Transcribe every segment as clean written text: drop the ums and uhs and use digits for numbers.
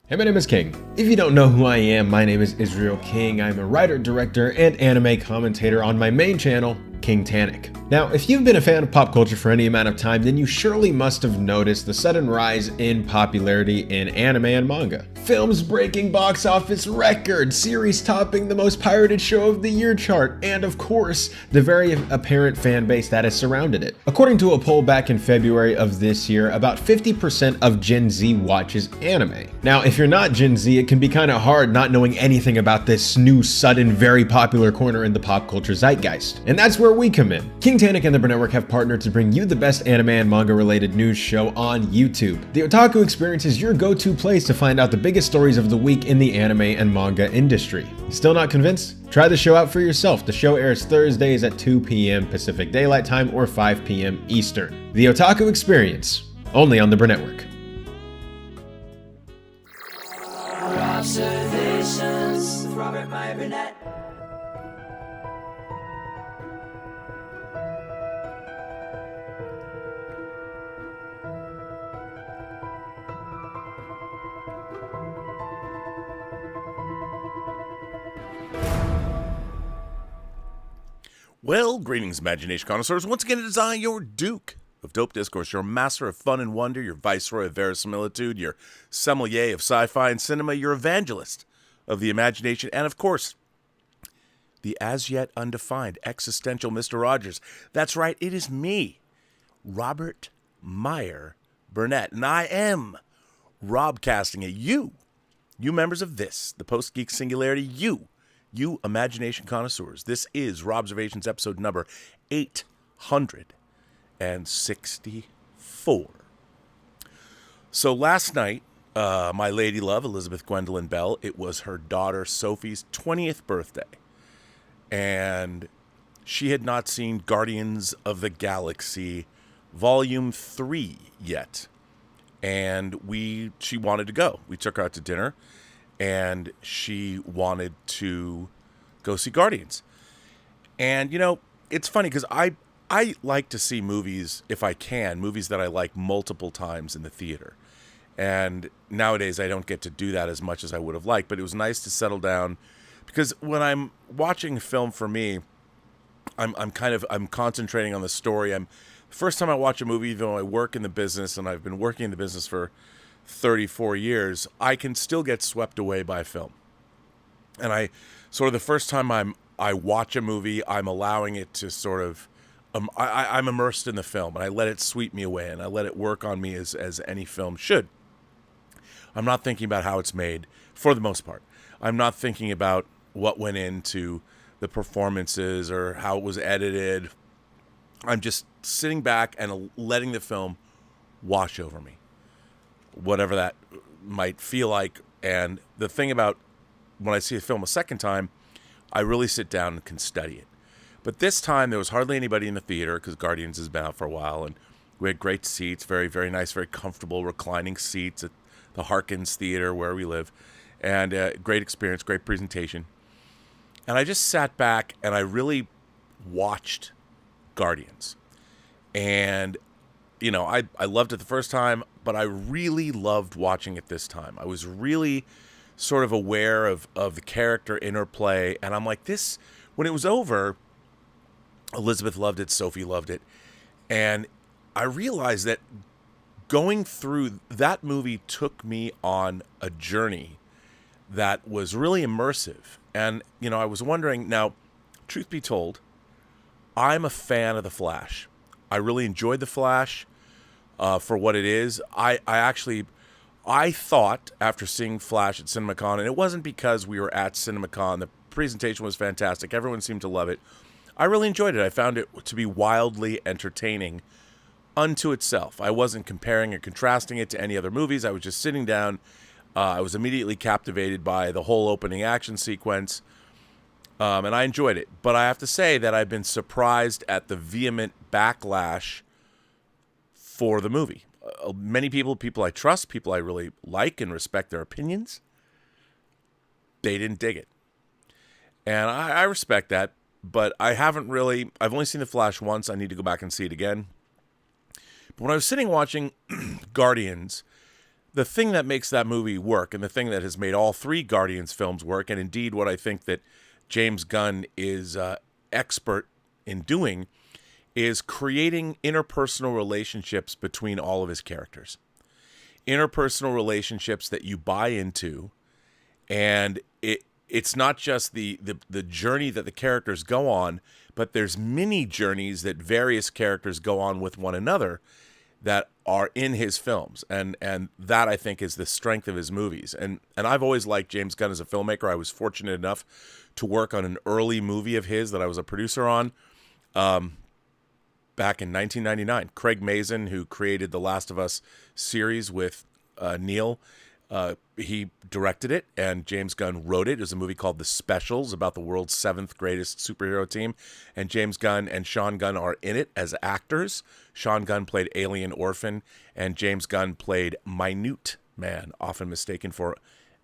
Hey, my name is King. If you don't know who I am, my name is Israel King. I'm a writer, director, and anime commentator on my main channel, King Tannic. Now, if you've been a fan of pop culture for any amount of time, then you surely must have noticed the sudden rise in popularity in anime and manga. Films breaking box office records, series topping the most pirated show of the year chart, and of course, the very apparent fan base that has surrounded it. According to a poll back in February of this year, about 50% of Gen Z watches anime. Now, if you're not Gen Z, it can be kind of hard not knowing anything about this new, sudden, very popular corner in the pop culture zeitgeist. And that's where we come in. King Tannic and the RibaldRemark have partnered to bring you the best anime and manga related news show on YouTube. The Otaku Experience is your go-to place to find out the biggest stories of the week in the anime and manga industry. Still not convinced? Try the show out for yourself. The show airs Thursdays at 2 p.m. Pacific Daylight Time or 5 p.m. Eastern. The Otaku Experience, only on the RibaldRemark. Robservations with Robert Meyer Burnett. Well, greetings, imagination connoisseurs. Once again, it is I, your Duke of Dope Discourse, your master of fun and wonder, your viceroy of verisimilitude, your sommelier of sci-fi and cinema, your evangelist of the imagination, and of course, the as-yet undefined existential Mr. Rogers. That's right, it is me, Robert Meyer Burnett, and I am robcasting at you members of this, the Post-Geek Singularity, you imagination connoisseurs. This is Robservations episode number 864. So last night, my lady love, Elizabeth Gwendolyn Bell, it was her daughter Sophie's 20th birthday. And she had not seen Guardians of the Galaxy Volume 3 yet. And she wanted to go. We took her out to dinner. And she wanted to go see Guardians. And, you know, it's funny because I like to see movies, if I can, movies that I like multiple times in the theater. And nowadays I don't get to do that as much as I would have liked. But it was nice to settle down because when I'm watching a film for me, I'm concentrating on the story. The first time I watch a movie, even though I work in the business and I've been working in the business for 34 years, I can still get swept away by film. And the first time I watch a movie, I'm allowing it to sort of, I'm immersed in the film and I let it sweep me away and I let it work on me as any film should. I'm not thinking about how it's made for the most part. I'm not thinking about what went into the performances or how it was edited. I'm just sitting back and letting the film wash over me, whatever that might feel like. And the thing about when I see a film a second time, I really sit down and can study it. But this time there was hardly anybody in the theater because Guardians has been out for a while, and we had great seats, very, very nice, very comfortable reclining seats at the Harkins Theater where we live, and great experience, great presentation. And I just sat back and I really watched Guardians. And you know, I loved it the first time, but I really loved watching it this time. I was really sort of aware of the character interplay, and I'm like, this, when it was over, Elizabeth loved it, Sophie loved it, and I realized that going through that movie took me on a journey that was really immersive. And, you know, I was wondering, now, truth be told, I'm a fan of The Flash. I really enjoyed The Flash for what it is. I thought after seeing Flash at CinemaCon, and it wasn't because we were at CinemaCon, the presentation was fantastic. Everyone seemed to love it. I really enjoyed it. I found it to be wildly entertaining unto itself. I wasn't comparing or contrasting it to any other movies. I was just sitting down. I was immediately captivated by the whole opening action sequence. And I enjoyed it. But I have to say that I've been surprised at the vehement backlash for the movie. Many people I trust, people I really like and respect their opinions, they didn't dig it. And I respect that, but I've only seen The Flash once. I need to go back and see it again. But when I was sitting watching Guardians, the thing that makes that movie work, and the thing that has made all three Guardians films work, and indeed what I think that James Gunn is expert in doing, is creating interpersonal relationships between all of his characters. Interpersonal relationships that you buy into, and it's not just the journey that the characters go on, but there's mini journeys that various characters go on with one another that are in his films, and that I think is the strength of his movies. And I've always liked James Gunn as a filmmaker. I was fortunate enough to work on an early movie of his that I was a producer on back in 1999. Craig Mazin, who created the Last of Us series with Neil, he directed it, and James Gunn wrote it. It was a movie called The Specials about the world's 7th greatest superhero team, and James Gunn and Sean Gunn are in it as actors. Sean Gunn played Alien Orphan, and James Gunn played Minute Man, often mistaken for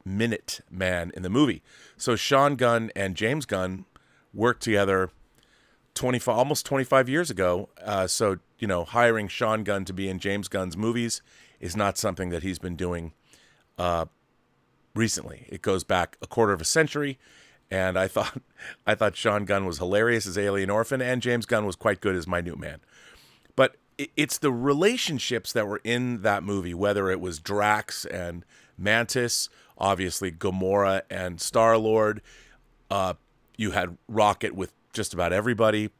Minute Man in the movie. So Sean Gunn and James Gunn worked together almost 25 years ago. So, hiring Sean Gunn to be in James Gunn's movies is not something that he's been doing recently. It goes back a quarter of a century, and I thought Sean Gunn was hilarious as Alien Orphan, and James Gunn was quite good as Minute Man. But it's the relationships that were in that movie, whether it was Drax and Mantis, obviously Gamora and Star-Lord. You had Rocket with just about everybody.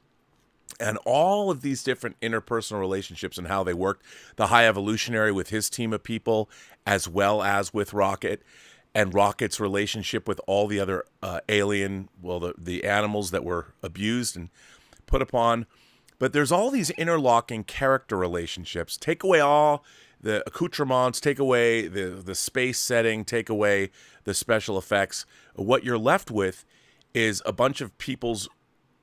And all of these different interpersonal relationships and how they worked. The High Evolutionary with his team of people, as well as with Rocket, and Rocket's relationship with all the other the animals that were abused and put upon. But there's all these interlocking character relationships. Take away all the accoutrements, take away the space setting, take away the special effects. What you're left with is a bunch of people's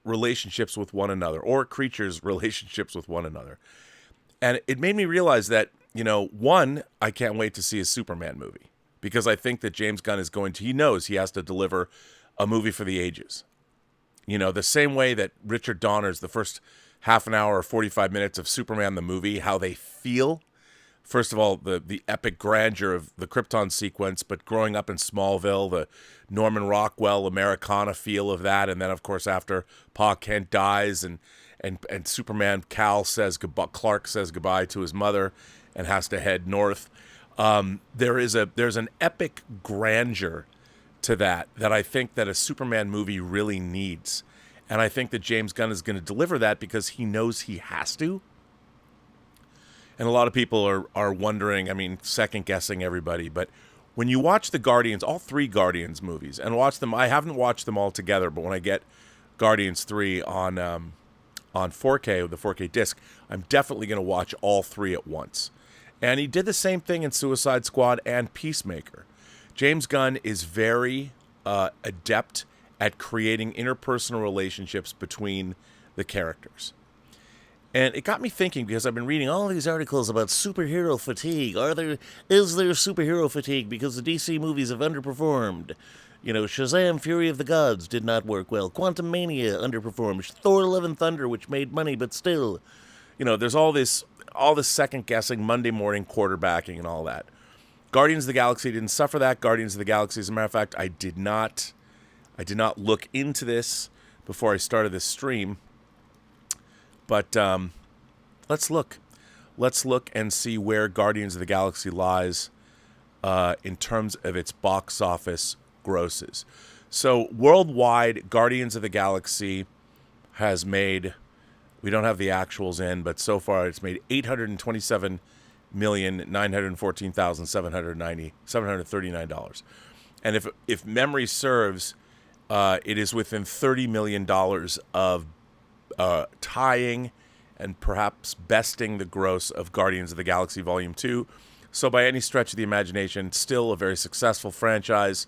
relationships with one another, or creatures' relationships with one another. And it made me realize that, one, I can't wait to see a Superman movie, because I think that James Gunn he knows he has to deliver a movie for the ages. The same way that Richard Donner's, the first half an hour or 45 minutes of Superman the movie, how they feel. First of all, the epic grandeur of the Krypton sequence, but growing up in Smallville, the Norman Rockwell Americana feel of that, and then of course after Pa Kent dies and Superman Clark says goodbye to his mother and has to head north. There's an epic grandeur to that I think that a Superman movie really needs, and I think that James Gunn is going to deliver that because he knows he has to. And a lot of people are wondering, second guessing everybody, but when you watch the Guardians, all three Guardians movies, and watch them, I haven't watched them all together, but when I get Guardians 3 on 4K with the 4K disc, I'm definitely going to watch all three at once. And he did the same thing in Suicide Squad and Peacemaker. James Gunn is very adept at creating interpersonal relationships between the characters. And it got me thinking, because I've been reading all these articles about superhero fatigue. Is there superhero fatigue because the DC movies have underperformed? Shazam! Fury of the Gods did not work well. Quantum Mania underperformed. Thor: Love and Thunder, which made money, but still, there's all this second guessing, Monday morning quarterbacking, and all that. Guardians of the Galaxy didn't suffer that. Guardians of the Galaxy, as a matter of fact, I did not look into this before I started this stream. But let's look. Let's look and see where Guardians of the Galaxy lies in terms of its box office grosses. So worldwide, Guardians of the Galaxy has made, we don't have the actuals in, but so far it's made $827,914,739. And if memory serves, it is within $30 million of tying and perhaps besting the gross of Guardians of the Galaxy Volume 2. So by any stretch of the imagination, still a very successful franchise.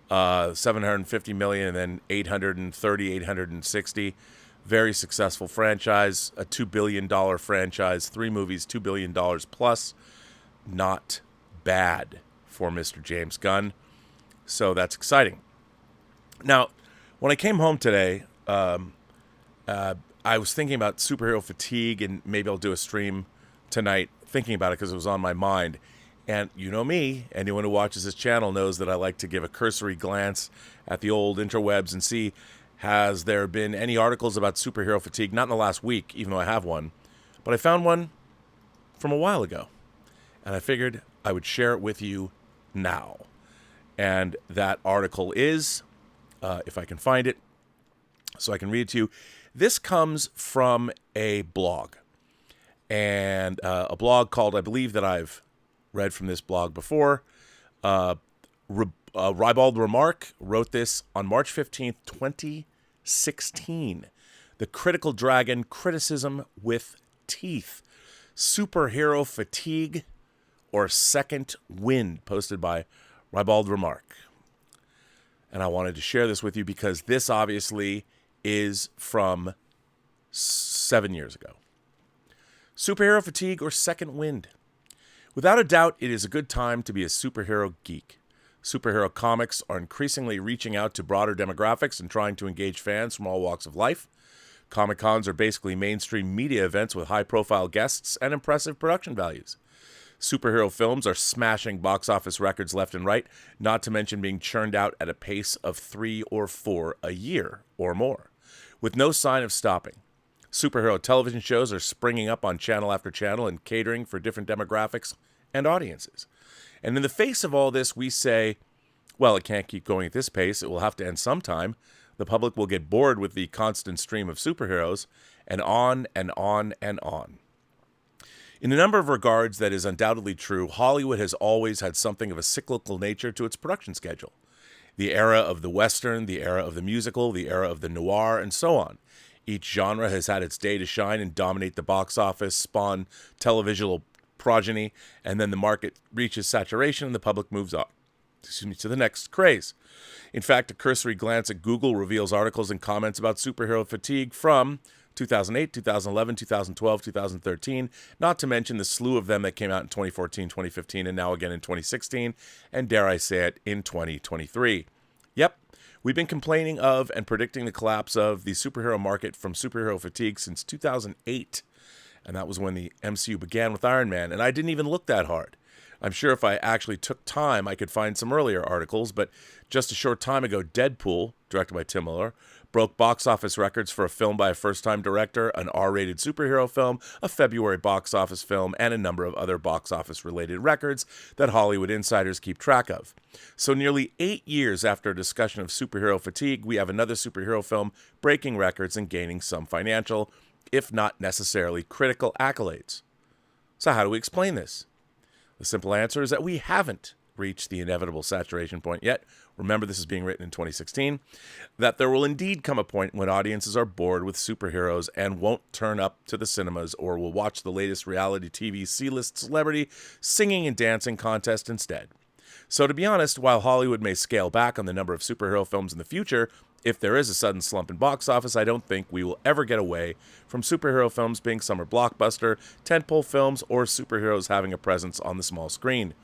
750 million and then 830, 860. Very successful franchise. A $2 billion franchise. 3 movies, $2 billion plus. Not bad for Mr. James Gunn. So that's exciting. Now, when I came home today, I was thinking about superhero fatigue, and maybe I'll do a stream tonight thinking about it because it was on my mind. And you know me, anyone who watches this channel knows that I like to give a cursory glance at the old interwebs and see, has there been any articles about superhero fatigue? Not in the last week, even though I have one, but I found one from a while ago. And I figured I would share it with you now. And that article is, if I can find it, so I can read it to you. This comes from a blog. And a blog called, I believe that I've read from this blog before. RibaldRemark wrote this on March 15th, 2016. The Critical Dragon Criticism with Teeth. Superhero Fatigue or Second Wind, posted by RibaldRemark. And I wanted to share this with you because this obviously is from 7 years ago. Superhero fatigue or second wind. Without a doubt, it is a good time to be a superhero geek. Superhero comics are increasingly reaching out to broader demographics and trying to engage fans from all walks of life. Comic-Cons are basically mainstream media events with high-profile guests and impressive production values. Superhero films are smashing box office records left and right, not to mention being churned out at a pace of 3 or 4 a year or more, with no sign of stopping. Superhero television shows are springing up on channel after channel and catering for different demographics and audiences. And in the face of all this, we say, well, it can't keep going at this pace. It will have to end sometime. The public will get bored with the constant stream of superheroes, and on and on and on. In a number of regards, that is undoubtedly true. Hollywood has always had something of a cyclical nature to its production schedule. The era of the Western, the era of the musical, the era of the noir, and so on. Each genre has had its day to shine and dominate the box office, spawn televisual progeny, and then the market reaches saturation and the public moves on to the next craze. In fact, a cursory glance at Google reveals articles and comments about superhero fatigue from 2008, 2011, 2012, 2013, not to mention the slew of them that came out in 2014, 2015, and now again in 2016, and dare I say it, in 2023. Yep, we've been complaining of and predicting the collapse of the superhero market from superhero fatigue since 2008, and that was when the MCU began with Iron Man, and I didn't even look that hard. I'm sure if I actually took time, I could find some earlier articles, but just a short time ago, Deadpool, directed by Tim Miller, broke box office records for a film by a first-time director, an R-rated superhero film, a February box office film, and a number of other box office-related records that Hollywood insiders keep track of. So nearly 8 years after a discussion of superhero fatigue, we have another superhero film breaking records and gaining some financial, if not necessarily critical accolades. So how do we explain this? The simple answer is that we haven't reached the inevitable saturation point yet. Remember, this is being written in 2016. That there will indeed come a point when audiences are bored with superheroes and won't turn up to the cinemas or will watch the latest reality TV C-list celebrity singing and dancing contest instead. So to be honest, while Hollywood may scale back on the number of superhero films in the future, if there is a sudden slump in box office, I don't think we will ever get away from superhero films being summer blockbuster, tentpole films, or superheroes having a presence on the small screen.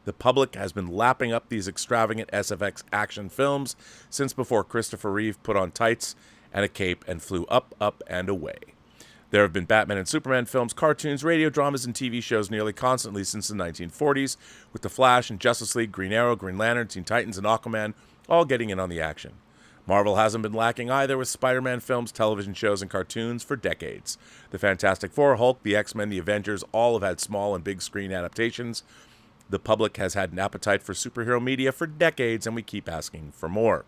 The public has been lapping up these extravagant SFX action films since before Christopher Reeve put on tights and a cape and flew up, up, and away. There have been Batman and Superman films, cartoons, radio dramas, and TV shows nearly constantly since the 1940s, with The Flash and Justice League, Green Arrow, Green Lantern, Teen Titans, and Aquaman all getting in on the action. Marvel hasn't been lacking either, with Spider-Man films, television shows, and cartoons for decades. The Fantastic Four, Hulk, the Xmen, the Avengers all have had small and big screen adaptations. The public has had an appetite for superhero media for decades, and we keep asking for more.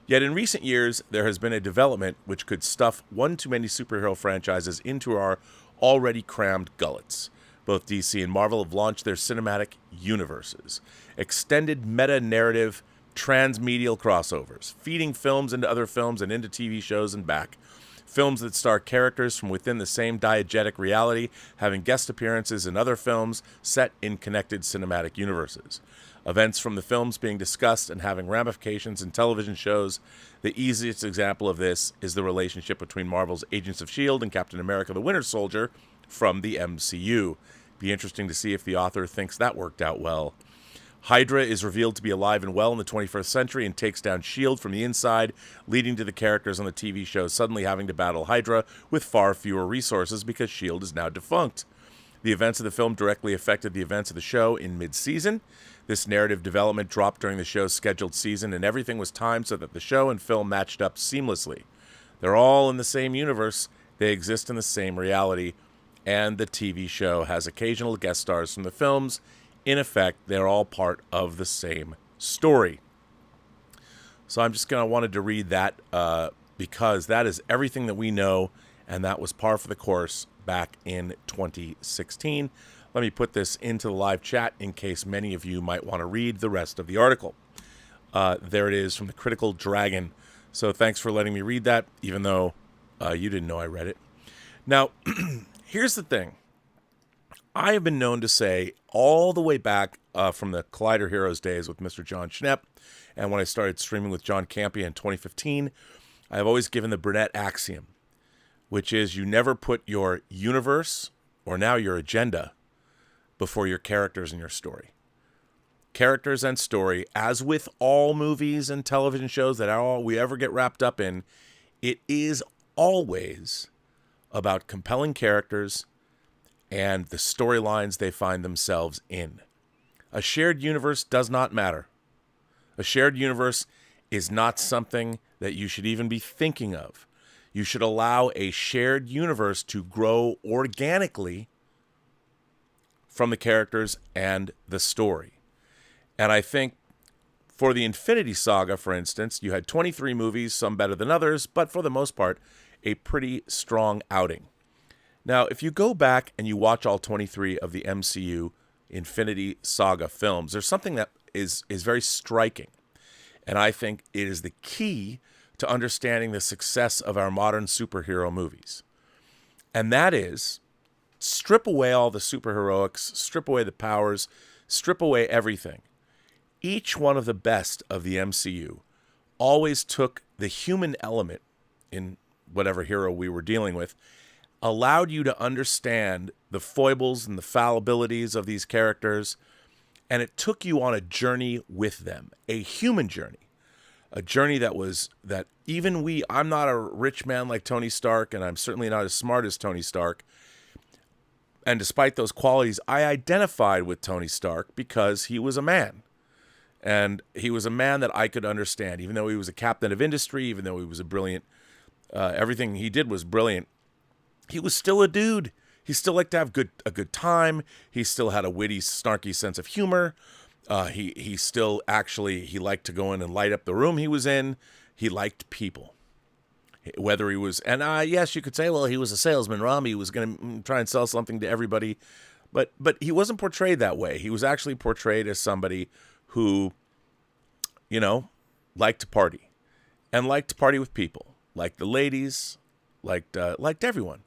Yet in recent years, there has been a development which could stuff one too many superhero franchises into our already crammed gullets. Both DC and Marvel have launched their cinematic universes, extended meta-narrative transmedial crossovers, feeding films into other films and into TV shows and back. Films that star characters from within the same diegetic reality, having guest appearances in other films set in connected cinematic universes. Events from the films being discussed and having ramifications in television shows. The easiest example of this is the relationship between Marvel's Agents of S.H.I.E.L.D. and Captain America the Winter Soldier from the MCU. Be interesting to see if the author thinks that worked out well. Hydra is revealed to be alive and well in the 21st century and takes down S.H.I.E.L.D. from the inside, leading to the characters on the TV show suddenly having to battle Hydra with far fewer resources because S.H.I.E.L.D. is now defunct. The events of the film directly affected the events of the show in mid-season. This narrative development dropped during the show's scheduled season, and everything was timed so that the show and film matched up seamlessly. They're all in the same universe, they exist in the same reality, and the TV show has occasional guest stars from the films. In effect, they're all part of the same story. So I'm just going to wanted to read that because that is everything that we know, and that was par for the course back in 2016. Let me put this into the live chat in case many of you might want to read the rest of the article. There it is from the Critical Dragon. So thanks for letting me read that, even though you didn't know I read it. Now, here's the thing. I have been known to say all the way back from the Collider Heroes days with Mr. John Schnepp, and when I started streaming with John Campia in 2015, I've always given the Burnett axiom, which is you never put your universe, or now your agenda, before your characters and your story. Characters and story, as with all movies and television shows that all we ever get wrapped up in, it is always about compelling characters and the storylines they find themselves in. A shared universe does not matter. A shared universe is not something that you should even be thinking of. You should allow a shared universe to grow organically from the characters and the story. And I think for the Infinity Saga, for instance, you had 23 movies, some better than others, but for the most part, a pretty strong outing. Now, if you go back and you watch all 23 of the MCU Infinity Saga films, there's something that is very striking. And I think it is the key to understanding the success of our modern superhero movies. And that is, strip away all the superheroics, strip away the powers, strip away everything. Each one of the best of the MCU always took the human element in whatever hero we were dealing with, allowed you to understand the foibles and the fallibilities of these characters, and it took you on a journey with them, a human journey, a journey that even I'm not a rich man like Tony Stark, and I'm certainly not as smart as Tony Stark, and despite those qualities, I identified with Tony Stark because he was a man. And he was a man that I could understand, even though he was a captain of industry, even though he was a brilliant, everything he did was brilliant. He was still a dude. He still liked to have a good time. He still had a witty, snarky sense of humor. He still actually, he liked to go in and light up the room he was in. He liked people. Whether he was, and yes, you could say, well, he was a salesman, Rob. He was going to try and sell something to everybody. But he wasn't portrayed that way. He was actually portrayed as somebody who, liked to party. And liked to party with people. Liked the ladies. Liked everyone.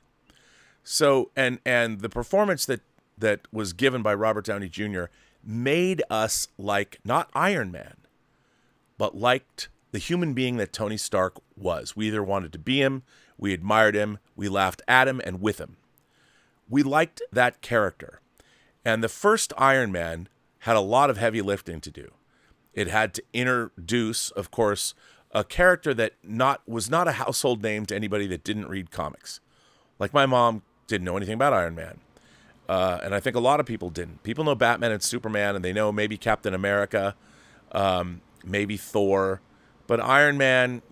So, and the performance that was given by Robert Downey Jr. made us like, not Iron Man, but liked the human being that Tony Stark was. We either wanted to be him, we admired him, we laughed at him and with him. We liked that character. And the first Iron Man had a lot of heavy lifting to do. It had to introduce, of course, a character that was not a household name to anybody that didn't read comics. Like my mom didn't know anything about Iron Man. And I think a lot of people didn't. People know Batman and Superman, and they know maybe Captain America, maybe Thor. But Iron Man,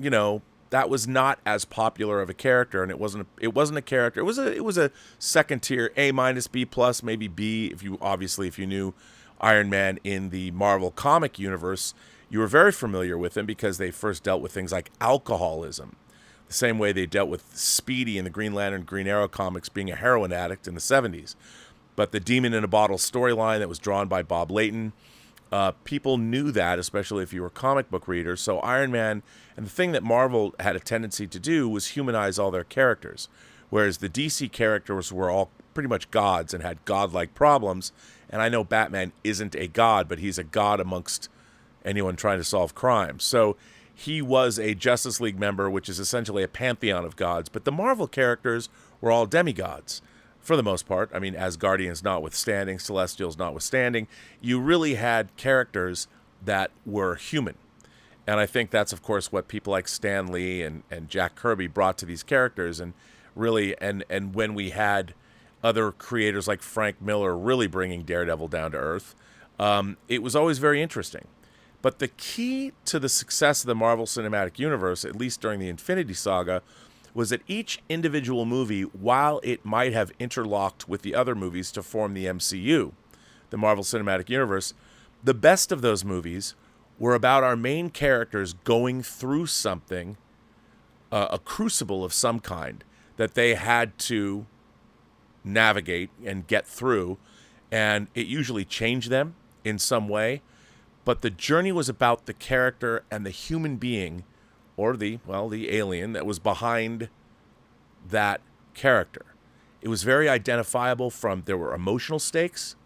that was not as popular of a character, and it wasn't a character. It was a second tier, A-, B+, maybe B, if you knew Iron Man in the Marvel comic universe. You were very familiar with him because they first dealt with things like alcoholism, the same way they dealt with Speedy in the Green Lantern, Green Arrow comics being a heroin addict in the 70s. But the Demon in a Bottle storyline that was drawn by Bob Layton, people knew that, especially if you were comic book readers. So Iron Man, and the thing that Marvel had a tendency to do was humanize all their characters, whereas the DC characters were all pretty much gods and had godlike problems. And I know Batman isn't a god, but he's a god amongst anyone trying to solve crimes. So he was a Justice League member, which is essentially a pantheon of gods. But the Marvel characters were all demigods, for the most part. I mean, Asgardians notwithstanding, Celestials notwithstanding, you really had characters that were human. And I think that's, of course, what people like Stan Lee and Jack Kirby brought to these characters. And really, and when we had other creators like Frank Miller really bringing Daredevil down to earth. It was always very interesting. But the key to the success of the Marvel Cinematic Universe, at least during the Infinity Saga, was that each individual movie, while it might have interlocked with the other movies to form the MCU, the Marvel Cinematic Universe, the best of those movies were about our main characters going through something, a crucible of some kind, that they had to navigate and get through, and it usually changed them in some way. But the journey was about the character and the human being, or the alien that was behind that character. It was very identifiable there were emotional stakes,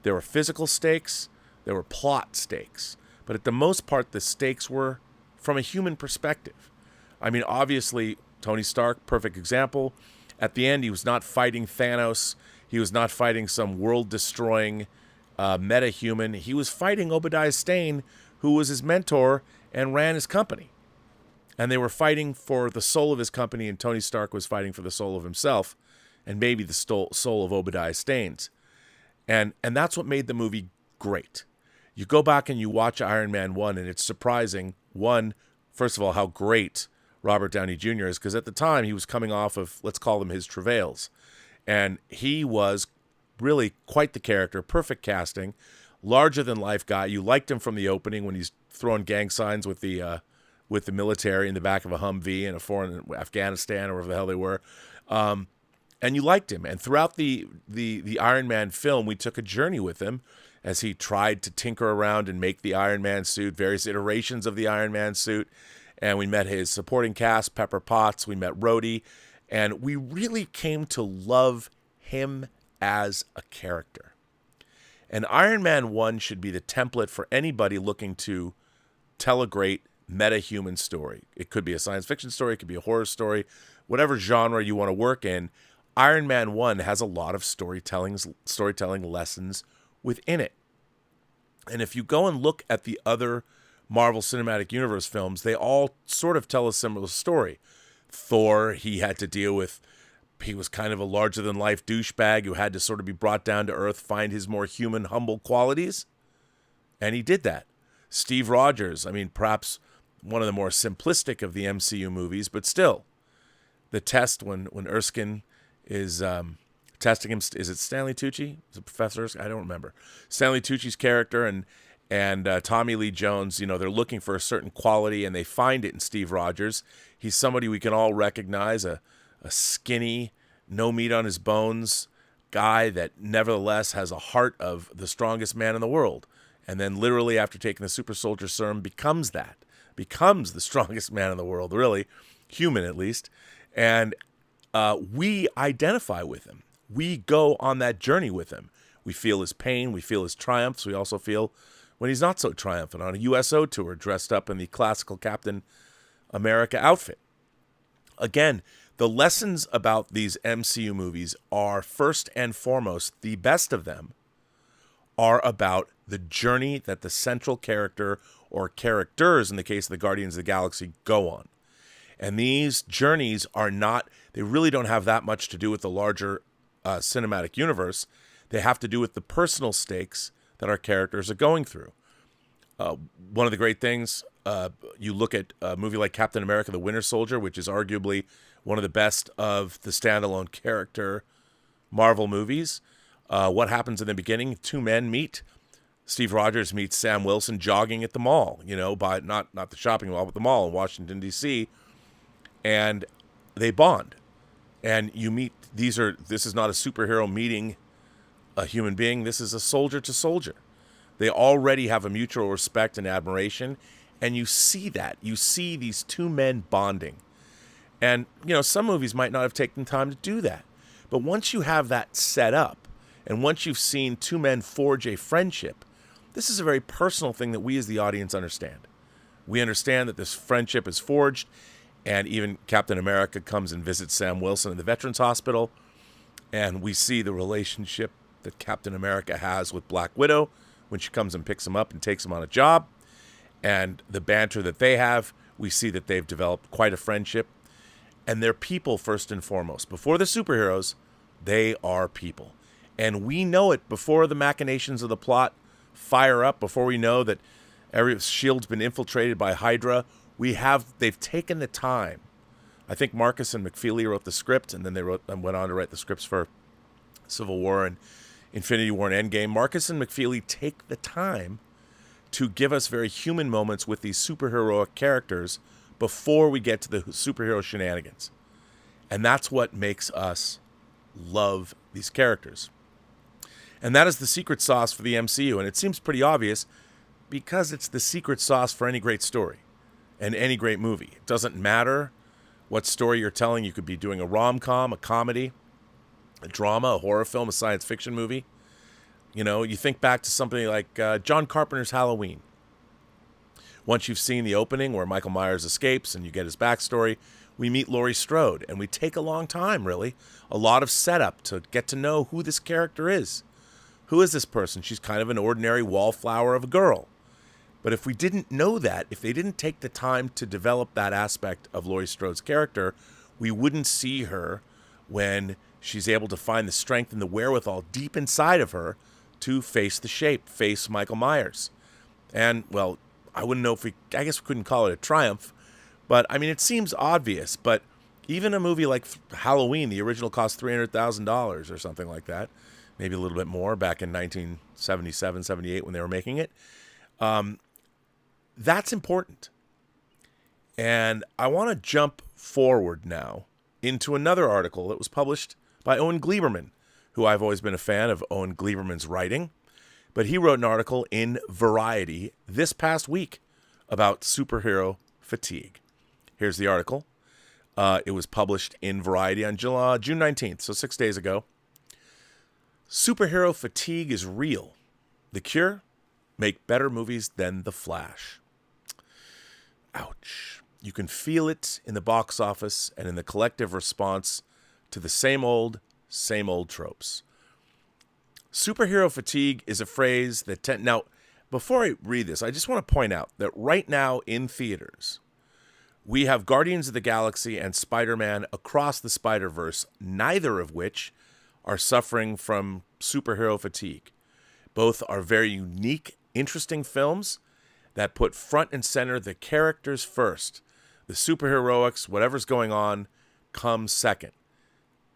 there were physical stakes, there were plot stakes. But at the most part, the stakes were from a human perspective. I mean, obviously, Tony Stark, perfect example. At the end, he was not fighting Thanos. He was not fighting some world-destroying meta-human. He was fighting Obadiah Stane, who was his mentor and ran his company. And they were fighting for the soul of his company, and Tony Stark was fighting for the soul of himself, and maybe the soul of Obadiah Stane's. And that's what made the movie great. You go back and you watch Iron Man 1, and it's surprising, first of all, how great Robert Downey Jr. is, because at the time he was coming off of, let's call them his travails. And he was really quite the character, perfect casting, larger-than-life guy. You liked him from the opening when he's throwing gang signs with the military in the back of a Humvee in a foreign Afghanistan or wherever the hell they were. And you liked him. And throughout the Iron Man film, we took a journey with him as he tried to tinker around and make the Iron Man suit, various iterations of the Iron Man suit. And we met his supporting cast, Pepper Potts. We met Rhodey. And we really came to love him as a character. And Iron Man 1 should be the template for anybody looking to tell a great meta-human story. It could be a science fiction story, it could be a horror story, whatever genre you want to work in. Iron Man 1 has a lot of storytelling lessons within it. And if you go and look at the other Marvel Cinematic Universe films, they all sort of tell a similar story. Thor, he was kind of a larger-than-life douchebag who had to sort of be brought down to earth, find his more human, humble qualities. And he did that. Steve Rogers, I mean, perhaps one of the more simplistic of the MCU movies, but still, the test when Erskine is testing him, is it Stanley Tucci? Is it Professor Erskine? I don't remember. Stanley Tucci's character and Tommy Lee Jones, they're looking for a certain quality, and they find it in Steve Rogers. He's somebody we can all recognize, a skinny, no meat on his bones guy that nevertheless has a heart of the strongest man in the world. And then literally after taking the super soldier serum becomes the strongest man in the world, really, human at least. And we identify with him. We go on that journey with him. We feel his pain. We feel his triumphs. We also feel when he's not so triumphant on a USO tour dressed up in the classical Captain America outfit. Again, the lessons about these MCU movies are first and foremost, the best of them are about the journey that the central character or characters, in the case of the Guardians of the Galaxy, go on. And these journeys they really don't have that much to do with the larger cinematic universe. They have to do with the personal stakes that our characters are going through. One of the great things, you look at a movie like Captain America, the Winter Soldier, which is arguably one of the best of the standalone character Marvel movies. What happens in the beginning? Two men meet. Steve Rogers meets Sam Wilson jogging at the mall, by not the shopping mall, but the mall in Washington, D.C., and they bond. And you meet, this is not a superhero meeting a human being. This is a soldier to soldier. They already have a mutual respect and admiration, and you see that. You see these two men bonding. And, some movies might not have taken time to do that. But once you have that set up, and once you've seen two men forge a friendship, this is a very personal thing that we as the audience understand. We understand that this friendship is forged, and even Captain America comes and visits Sam Wilson in the Veterans Hospital, and we see the relationship that Captain America has with Black Widow when she comes and picks him up and takes him on a job, and the banter that they have. We see that they've developed quite a friendship, and they're people first and foremost. Before the superheroes, They are people. And we know it before the machinations of the plot fire up, before we know that every shield's been infiltrated by Hydra. They've taken the time. I think Marcus and McFeely wrote the script, and then they went on to write the scripts for Civil War and Infinity War and Endgame. Marcus and McFeely take the time to give us very human moments with these superheroic characters before we get to the superhero shenanigans. And that's what makes us love these characters. And that is the secret sauce for the MCU. And it seems pretty obvious because it's the secret sauce for any great story and any great movie. It doesn't matter what story you're telling. You could be doing a rom-com, a comedy, a drama, a horror film, a science fiction movie. You know, you think back to something like John Carpenter's Halloween. Once you've seen the opening where Michael Myers escapes and you get his backstory, we meet Laurie Strode, and we take a long time, really. A lot of setup to get to know who this character is. Who is this person? She's kind of an ordinary wallflower of a girl. But if we didn't know that, if they didn't take the time to develop that aspect of Laurie Strode's character, we wouldn't see her when she's able to find the strength and the wherewithal deep inside of her to face the shape, face Michael Myers. And, well, I guess we couldn't call it a triumph, but, I mean, it seems obvious, but even a movie like Halloween, the original cost $300,000 or something like that, maybe a little bit more back in 1977, 78 when they were making it. That's important. And I want to jump forward now into another article that was published by Owen Gleiberman, who I've always been a fan of Owen Gleiberman's writing. But he wrote an article in Variety this past week about superhero fatigue. Here's the article. It was published in Variety on June 19th, so 6 days ago. Superhero fatigue is real. The cure? Make better movies than The Flash. Ouch. You can feel it in the box office and in the collective response to the same old tropes. Superhero fatigue is a phrase that now, before I read this, I just want to point out that right now in theaters, we have Guardians of the Galaxy and Spider-Man Across the Spider-Verse, neither of which are suffering from superhero fatigue. Both are very unique, interesting films that put front and center the characters first. The superheroics, whatever's going on, comes second.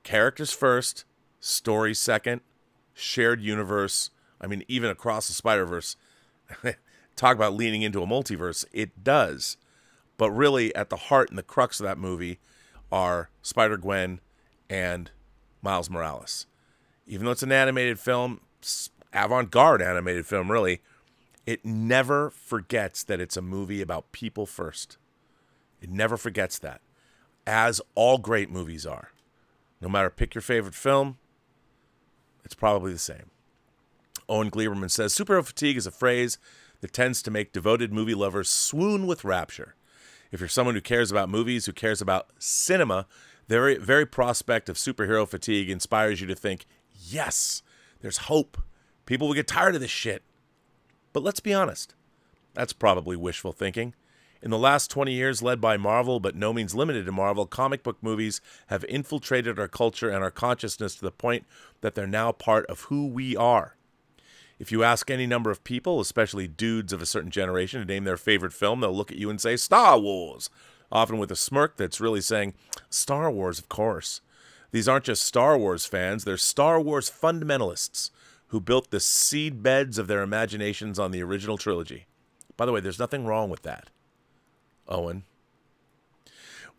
Characters first, story second, shared universe. I mean, even Across the Spider-Verse, talk about leaning into a multiverse, it does. But really, at the heart and the crux of that movie are Spider-Gwen and Miles Morales. Even though it's an animated film, avant-garde animated film, really, it never forgets that it's a movie about people first. It never forgets that, as all great movies are. No matter, pick your favorite film, it's probably the same. Owen Gleiberman says, superhero fatigue is a phrase that tends to make devoted movie lovers swoon with rapture. If you're someone who cares about movies, who cares about cinema, the very prospect of superhero fatigue inspires you to think, yes, there's hope. People will get tired of this shit. But let's be honest, that's probably wishful thinking. In the last 20 years, led by Marvel, but no means limited to Marvel, comic book movies have infiltrated our culture and our consciousness to the point that they're now part of who we are. If you ask any number of people, especially dudes of a certain generation, to name their favorite film, they'll look at you and say, Star Wars, often with a smirk that's really saying, Star Wars, of course. These aren't just Star Wars fans, they're Star Wars fundamentalists who built the seed beds of their imaginations on the original trilogy. By the way, there's nothing wrong with that. Owen.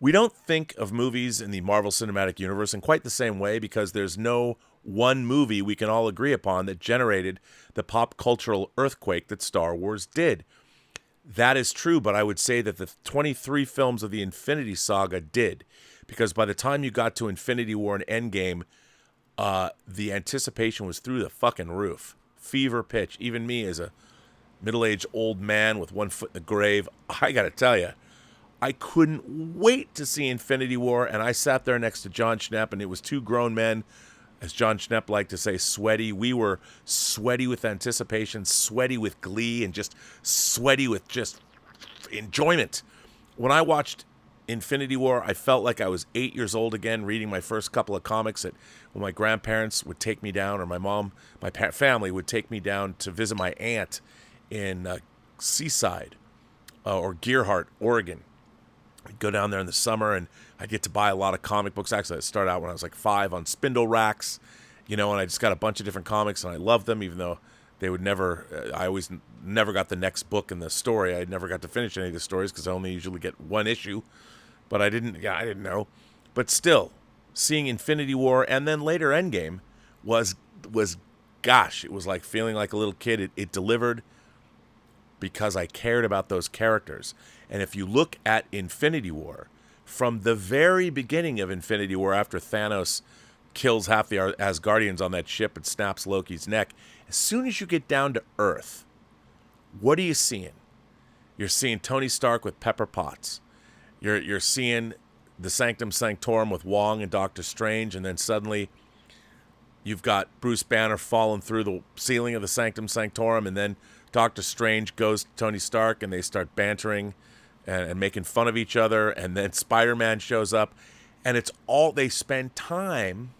We don't think of movies in the Marvel Cinematic Universe in quite the same way because there's no one movie we can all agree upon that generated the pop cultural earthquake that Star Wars did. That is true, but I would say that the 23 films of the Infinity Saga did, because by the time you got to Infinity War and Endgame, the anticipation was through the fucking roof. Fever pitch. Even me as a middle-aged old man with one foot in the grave, I gotta tell you, I couldn't wait to see Infinity War, and I sat there next to John Schnepp, and it was two grown men, as John Schnepp liked to say, sweaty. We were sweaty with anticipation, sweaty with glee, and just sweaty with just enjoyment. When I watched Infinity War, I felt like I was 8 years old again, reading my first couple of comics when my grandparents would take me down, or my mom, family would take me down to visit my aunt in Seaside or Gearhart, Oregon. I'd go down there in the summer, and I'd get to buy a lot of comic books. Actually, I started out when I was like 5 on spindle racks, and I just got a bunch of different comics, and I loved them, even though they would never, I always never got the next book in the story. I never got to finish any of the stories because I only usually get one issue. But I didn't know. But still, seeing Infinity War and then later Endgame was gosh, it was like feeling like a little kid. It delivered because I cared about those characters. And if you look at Infinity War, from the very beginning of Infinity War, after Thanos kills half the Asgardians on that ship and snaps Loki's neck, as soon as you get down to Earth, what are you seeing? You're seeing Tony Stark with Pepper Potts. You're seeing the Sanctum Sanctorum with Wong and Doctor Strange, and then suddenly you've got Bruce Banner falling through the ceiling of the Sanctum Sanctorum, and then Doctor Strange goes to Tony Stark, and they start bantering and making fun of each other, and then Spider-Man shows up, and it's all, they spend time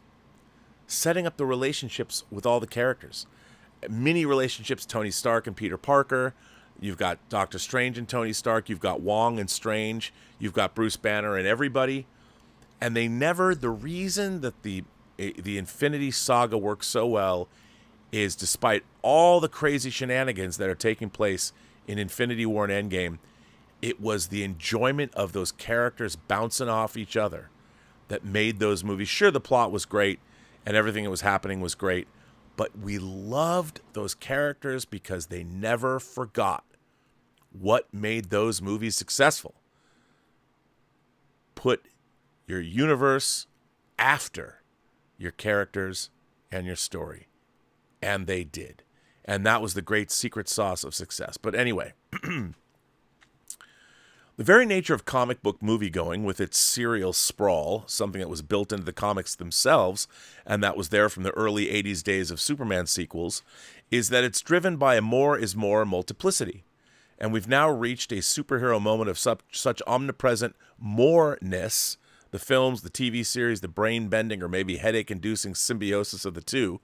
setting up the relationships with all the characters. Mini relationships, Tony Stark and Peter Parker. You've got Doctor Strange and Tony Stark. You've got Wong and Strange. You've got Bruce Banner and everybody. And they never, the reason that the Infinity Saga works so well is, despite all the crazy shenanigans that are taking place in Infinity War and Endgame, it was the enjoyment of those characters bouncing off each other that made those movies. Sure, the plot was great and everything that was happening was great, but we loved those characters because they never forgot what made those movies successful. Put your universe after your characters and your story. And they did. And that was the great secret sauce of success. But anyway, the very nature of comic book movie-going, with its serial sprawl, something that was built into the comics themselves, and that was there from the early 80s days of Superman sequels, is that it's driven by a more is more multiplicity. And we've now reached a superhero moment of such omnipresent more-ness, the films, the TV series, the brain-bending or maybe headache-inducing symbiosis of the two,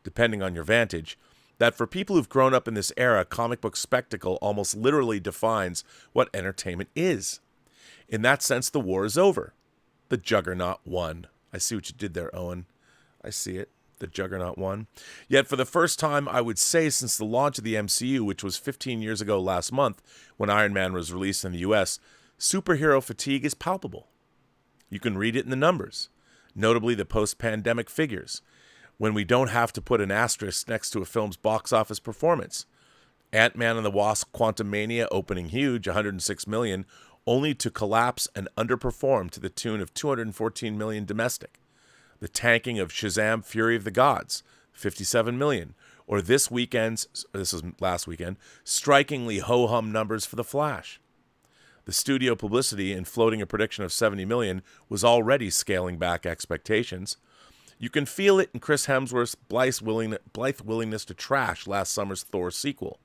depending on your vantage, that for people who've grown up in this era, comic book spectacle almost literally defines what entertainment is. In that sense, the war is over. The Juggernaut won. I see what you did there, Owen. I see it. The Juggernaut won. Yet for the first time, I would say, since the launch of the MCU, which was 15 years ago last month when Iron Man was released in the US, superhero fatigue is palpable. You can read it in the numbers, notably the post-pandemic figures, when we don't have to put an asterisk next to a film's box office performance. Ant-Man and the Wasp: Quantumania opening huge, $106 million, only to collapse and underperform to the tune of $214 million domestic. The tanking of Shazam! Fury of the Gods, $57 million. Or this was last weekend, strikingly ho-hum numbers for The Flash. The studio publicity in floating a prediction of $70 million was already scaling back expectations. You can feel it in Chris Hemsworth's blithe willingness to trash last summer's Thor sequel.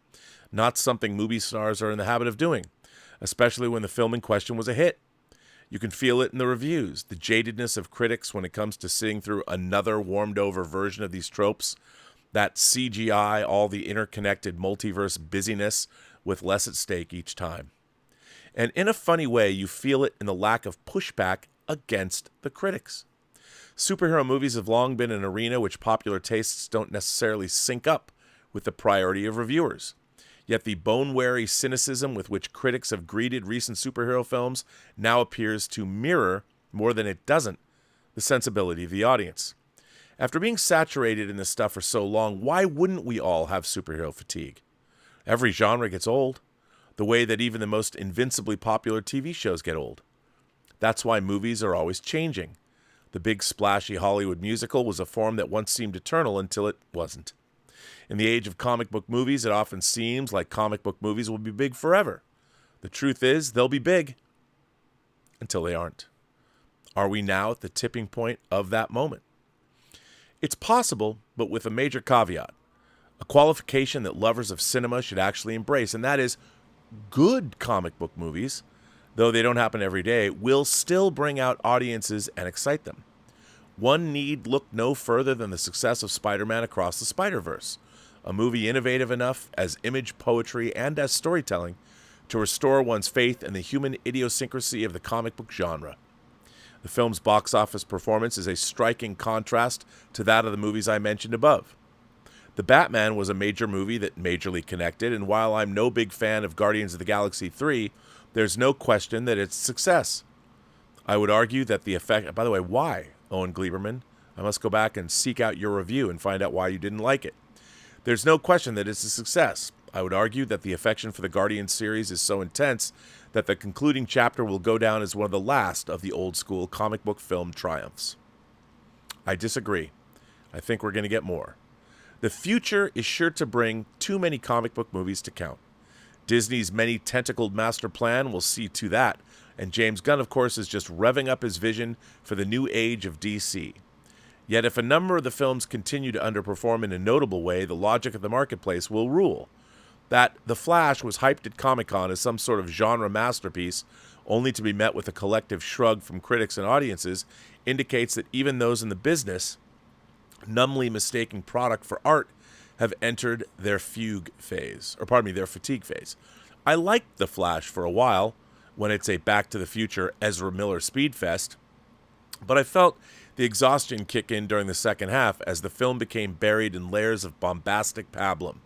Not something movie stars are in the habit of doing, especially when the film in question was a hit. You can feel it in the reviews, the jadedness of critics when it comes to sitting through another warmed-over version of these tropes, that CGI, all the interconnected multiverse busyness with less at stake each time. And in a funny way, you feel it in the lack of pushback against the critics. Superhero movies have long been an arena which popular tastes don't necessarily sync up with the priority of reviewers. Yet the bone-weary cynicism with which critics have greeted recent superhero films now appears to mirror, more than it doesn't, the sensibility of the audience. After being saturated in this stuff for so long, why wouldn't we all have superhero fatigue? Every genre gets old, the way that even the most invincibly popular TV shows get old. That's why movies are always changing. The big splashy Hollywood musical was a form that once seemed eternal until it wasn't. In the age of comic book movies, it often seems like comic book movies will be big forever. The truth is, they'll be big until they aren't. Are we now at the tipping point of that moment? It's possible, but with a major caveat, a qualification that lovers of cinema should actually embrace, and that is good comic book movies though they don't happen every day, will still bring out audiences and excite them. One need look no further than the success of Spider-Man Across the Spider-Verse, a movie innovative enough as image poetry and as storytelling to restore one's faith in the human idiosyncrasy of the comic book genre. The film's box office performance is a striking contrast to that of the movies I mentioned above. The Batman was a major movie that majorly connected, and while I'm no big fan of Guardians of the Galaxy 3, there's no question that it's a success. I would argue that the effect... By the way, why, Owen Gleiberman? I must go back and seek out your review and find out why you didn't like it. There's no question that it's a success. I would argue that the affection for the Guardians series is so intense that the concluding chapter will go down as one of the last of the old-school comic book film triumphs. I disagree. I think we're going to get more. The future is sure to bring too many comic book movies to count. Disney's many-tentacled master plan will see to that, and James Gunn, of course, is just revving up his vision for the new age of DC. Yet if a number of the films continue to underperform in a notable way, the logic of the marketplace will rule. That The Flash was hyped at Comic-Con as some sort of genre masterpiece, only to be met with a collective shrug from critics and audiences, indicates that even those in the business, numbly mistaking product for art, have entered their fatigue phase. I liked The Flash for a while, when it's a Back to the Future Ezra Miller speedfest, but I felt the exhaustion kick in during the second half as the film became buried in layers of bombastic pablum.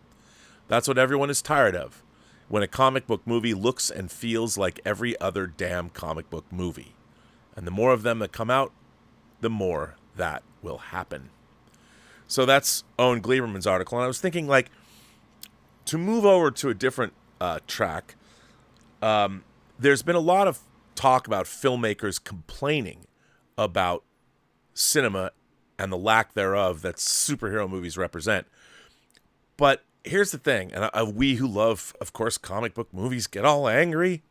That's what everyone is tired of, when a comic book movie looks and feels like every other damn comic book movie. And the more of them that come out, the more that will happen. So that's Owen Gleiberman's article. And I was thinking, like, to move over to a different track, there's been a lot of talk about filmmakers complaining about cinema and the lack thereof that superhero movies represent. But here's the thing, and we who love, of course, comic book movies get all angry.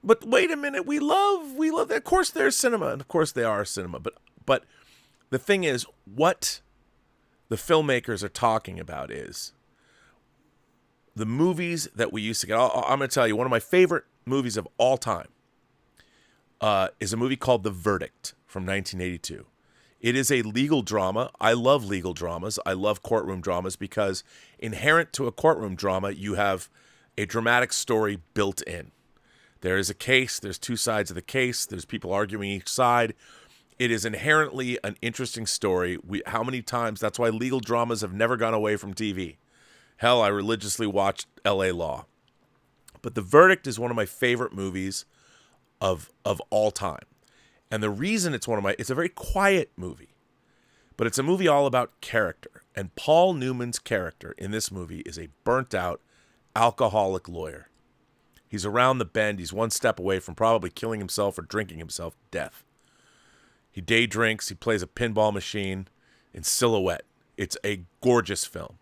But wait a minute, we love. Of course, there's cinema, and of course they are cinema. But the thing is, what the filmmakers are talking about is the movies that we used to get. I'm going to tell you, one of my favorite movies of all time is a movie called The Verdict from 1982. It is a legal drama. I love legal dramas. I love courtroom dramas because inherent to a courtroom drama, you have a dramatic story built in. There is a case. There's two sides of the case. There's people arguing each side. It is inherently an interesting story. How many times? That's why legal dramas have never gone away from TV. Hell, I religiously watched L.A. Law. But The Verdict is one of my favorite movies of all time. And the reason it's it's a very quiet movie, but it's a movie all about character. And Paul Newman's character in this movie is a burnt-out, alcoholic lawyer. He's around the bend. He's one step away from probably killing himself or drinking himself to death. He day drinks. He plays a pinball machine in silhouette. It's a gorgeous film.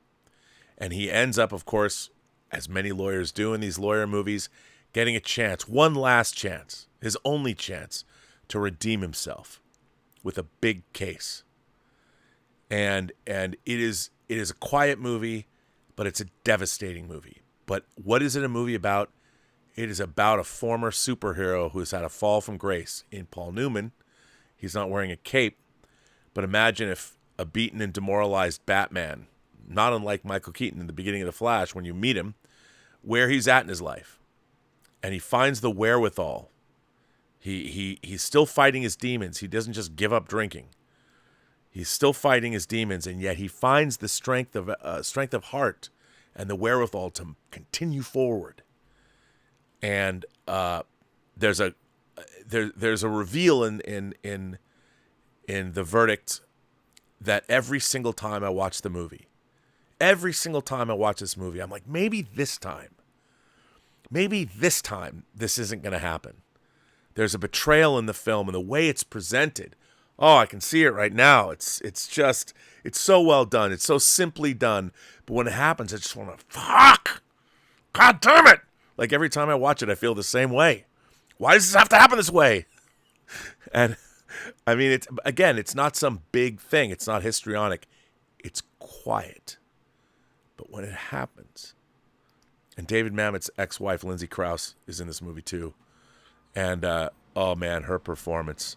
And he ends up, of course, as many lawyers do in these lawyer movies, getting a chance, one last chance, his only chance, to redeem himself with a big case. And it is a quiet movie, but it's a devastating movie. But what is it a movie about? It is about a former superhero who's had a fall from grace in Paul Newman. He's not wearing a cape, but imagine if a beaten and demoralized Batman, not unlike Michael Keaton in the beginning of The Flash, when you meet him, where he's at in his life. And he finds the wherewithal. He's still fighting his demons. He doesn't just give up drinking. He's still fighting his demons, and yet he finds the strength of heart and the wherewithal to continue forward. And there's a reveal in The Verdict that every single time I watch the movie, every single time I watch this movie, I'm like, maybe this time this isn't going to happen. There's a betrayal in the film, and the way it's presented. Oh, I can see it right now. It's so well done. It's so simply done. But when it happens, I just want to, fuck! God damn it! Like every time I watch it, I feel the same way. Why does this have to happen this way? And I mean, it's not some big thing. It's not histrionic. It's quiet. But when it happens, and David Mamet's ex-wife, Lindsay Krause, is in this movie too. And oh man, her performance.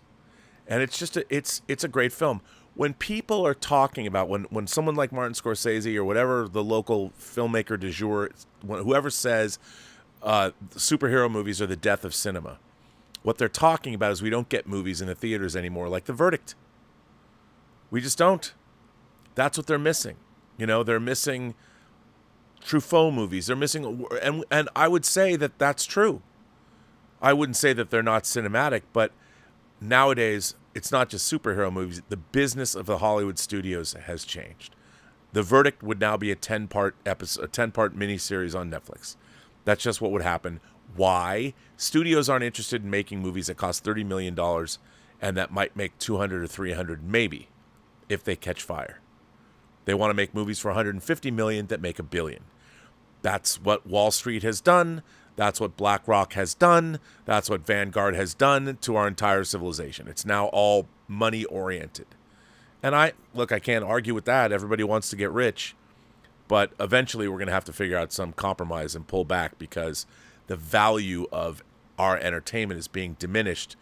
And it's just it's a great film. When people are talking about when someone like Martin Scorsese or whatever the local filmmaker du jour, whoever says superhero movies are the death of cinema, what they're talking about is we don't get movies in the theaters anymore, like The Verdict. We just don't. That's what they're missing. You know, they're missing Truffaut movies. They're missing, and I would say that that's true. I wouldn't say that they're not cinematic, but nowadays it's not just superhero movies. The business of the Hollywood studios has changed. The Verdict would now be a 10-part episode, a 10-part miniseries on Netflix. That's just what would happen. Why? Studios aren't interested in making movies that cost $30 million and that might make 200 or 300 maybe if they catch fire. They want to make movies for 150 million that make $1 billion. That's what Wall Street has done. That's what BlackRock has done. That's what Vanguard has done to our entire civilization. It's now all money oriented. And I can't argue with that. Everybody wants to get rich. But eventually we're going to have to figure out some compromise and pull back because the value of our entertainment is being diminished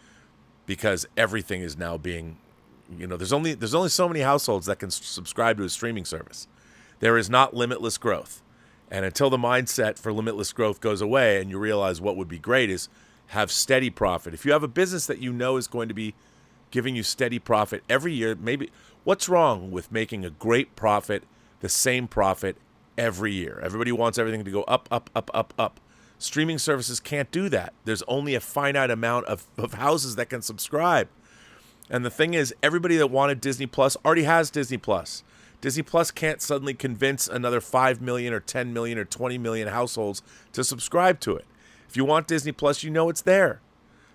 because everything is now being, there's only so many households that can subscribe to a streaming service. There is not limitless growth. And until the mindset for limitless growth goes away and you realize what would be great is have steady profit. If you have a business that you know is going to be giving you steady profit every year, maybe what's wrong with making a great profit, the same profit every year? Everybody wants everything to go up, up, up, up, up. Streaming services can't do that. There's only a finite amount of houses that can subscribe. And the thing is, everybody that wanted Disney Plus already has Disney Plus. Disney Plus can't suddenly convince another 5 million or 10 million or 20 million households to subscribe to it. If you want Disney Plus, you know it's there.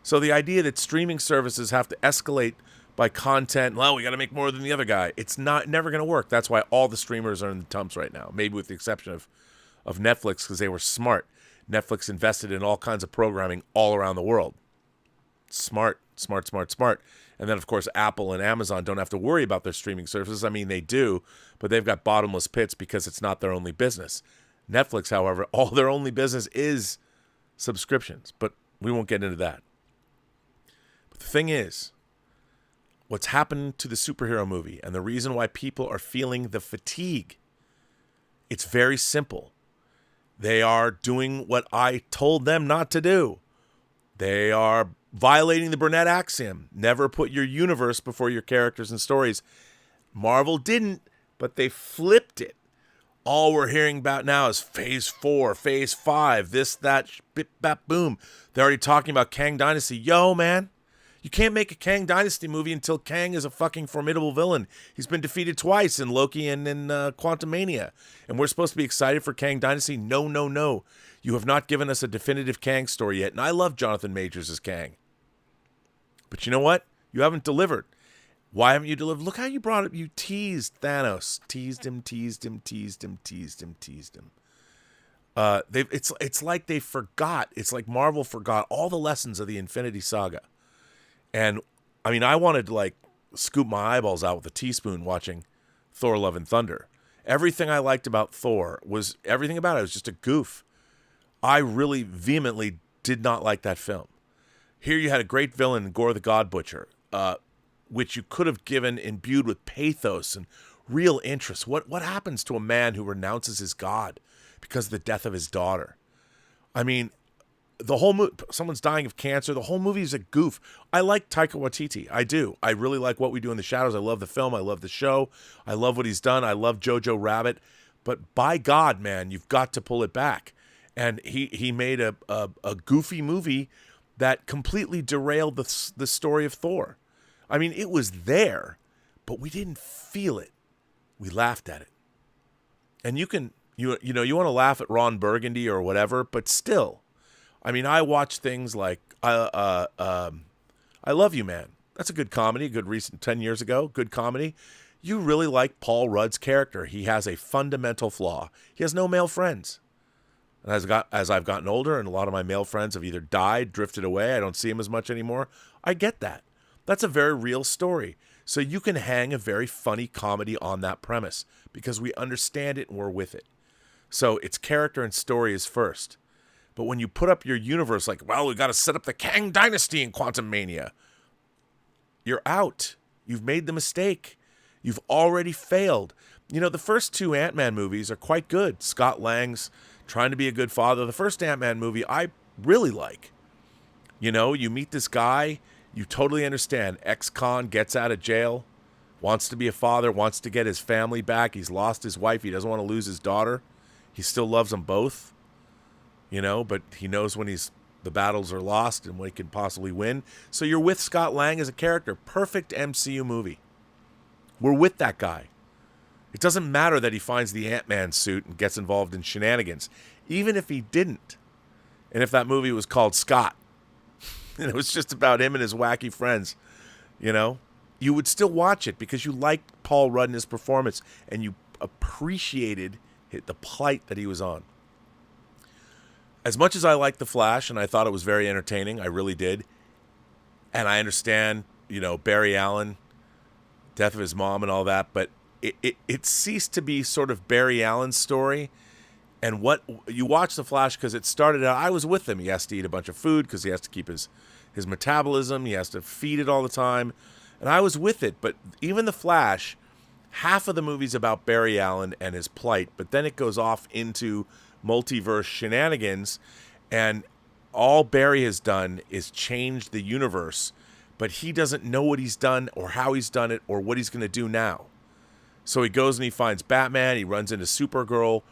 So the idea that streaming services have to escalate by content, well, we got to make more than the other guy, it's never going to work. That's why all the streamers are in the dumps right now, maybe with the exception of Netflix because they were smart. Netflix invested in all kinds of programming all around the world. Smart. And then, of course, Apple and Amazon don't have to worry about their streaming services. I mean, they do, but they've got bottomless pits because it's not their only business. Netflix, however, all their only business is subscriptions, but we won't get into that. But the thing is, what's happened to the superhero movie and the reason why people are feeling the fatigue, it's very simple. They are doing what I told them not to do. They are violating the Burnett axiom. Never put your universe before your characters and stories. Marvel didn't, but they flipped it. All we're hearing about now is phase 4, phase 5, this, that, bip, bap, boom. They're already talking about Kang Dynasty. Yo, man, you can't make a Kang Dynasty movie until Kang is a fucking formidable villain. He's been defeated twice in Loki and in Quantumania. And we're supposed to be excited for Kang Dynasty? No. You have not given us a definitive Kang story yet. And I love Jonathan Majors as Kang. But you know what? You haven't delivered. Why haven't you delivered? Look how you brought it. You teased Thanos. Teased him. It's like they forgot. It's like Marvel forgot all the lessons of the Infinity Saga. And, I mean, I wanted to, like, scoop my eyeballs out with a teaspoon watching Thor Love and Thunder. Everything I liked about Thor everything about it was just a goof. I really vehemently did not like that film. Here you had a great villain in Gore the God Butcher, which you could have given imbued with pathos and real interest. What happens to a man who renounces his God because of the death of his daughter? I mean, the whole movie, someone's dying of cancer. The whole movie is a goof. I like Taika Waititi. I do. I really like What We Do in the Shadows. I love the film. I love the show. I love what he's done. I love Jojo Rabbit. But by God, man, you've got to pull it back. And he made a goofy movie that completely derailed the story of Thor. I mean, it was there, but we didn't feel it. We laughed at it. And you want to laugh at Ron Burgundy or whatever, but still, I mean, I watch things like I Love You, Man. That's a good comedy, good recent 10 years ago, good comedy. You really like Paul Rudd's character. He has a fundamental flaw. He has no male friends. And as I've gotten older and a lot of my male friends have either died, drifted away, I don't see them as much anymore, I get that. That's a very real story. So you can hang a very funny comedy on that premise because we understand it and we're with it. So its character and story is first. But when you put up your universe like, well, we got to set up the Kang Dynasty in Quantum Mania, you're out. You've made the mistake. You've already failed. You know, the first 2 Ant-Man movies are quite good. Scott Lang's trying to be a good father. The first Ant-Man movie I really like. You know, you meet this guy, you totally understand. Ex-con gets out of jail, wants to be a father, wants to get his family back. He's lost his wife. He doesn't want to lose his daughter. He still loves them both, you know, but he knows when the battles are lost and when he can possibly win. So you're with Scott Lang as a character. Perfect MCU movie. We're with that guy. It doesn't matter that he finds the Ant-Man suit and gets involved in shenanigans. Even if he didn't, and if that movie was called Scott, and it was just about him and his wacky friends, you know, you would still watch it because you liked Paul Rudd and his performance, and you appreciated the plight that he was on. As much as I liked The Flash, and I thought it was very entertaining, I really did, and I understand, you know, Barry Allen, death of his mom and all that, but it ceased to be sort of Barry Allen's story. And what you watch The Flash because it started out, I was with him. He has to eat a bunch of food because he has to keep his metabolism. He has to feed it all the time. And I was with it. But even The Flash, half of the movie's about Barry Allen and his plight. But then it goes off into multiverse shenanigans. And all Barry has done is change the universe. But he doesn't know what he's done or how he's done it or what he's going to do now. So he goes and he finds Batman. He runs into Supergirl.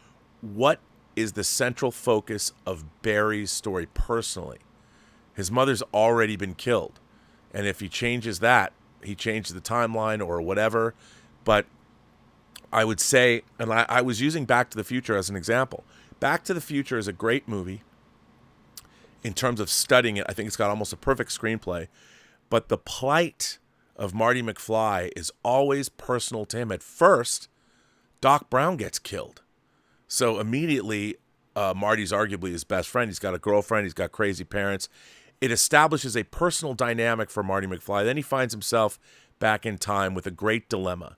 What is the central focus of Barry's story personally? His mother's already been killed. And if he changes that, he changes the timeline or whatever. But I would say, and I was using Back to the Future as an example. Back to the Future is a great movie in terms of studying it. I think it's got almost a perfect screenplay. But the plight of Marty McFly is always personal to him. At first, Doc Brown gets killed. So immediately, Marty's arguably his best friend. He's got a girlfriend. He's got crazy parents. It establishes a personal dynamic for Marty McFly. Then he finds himself back in time with a great dilemma.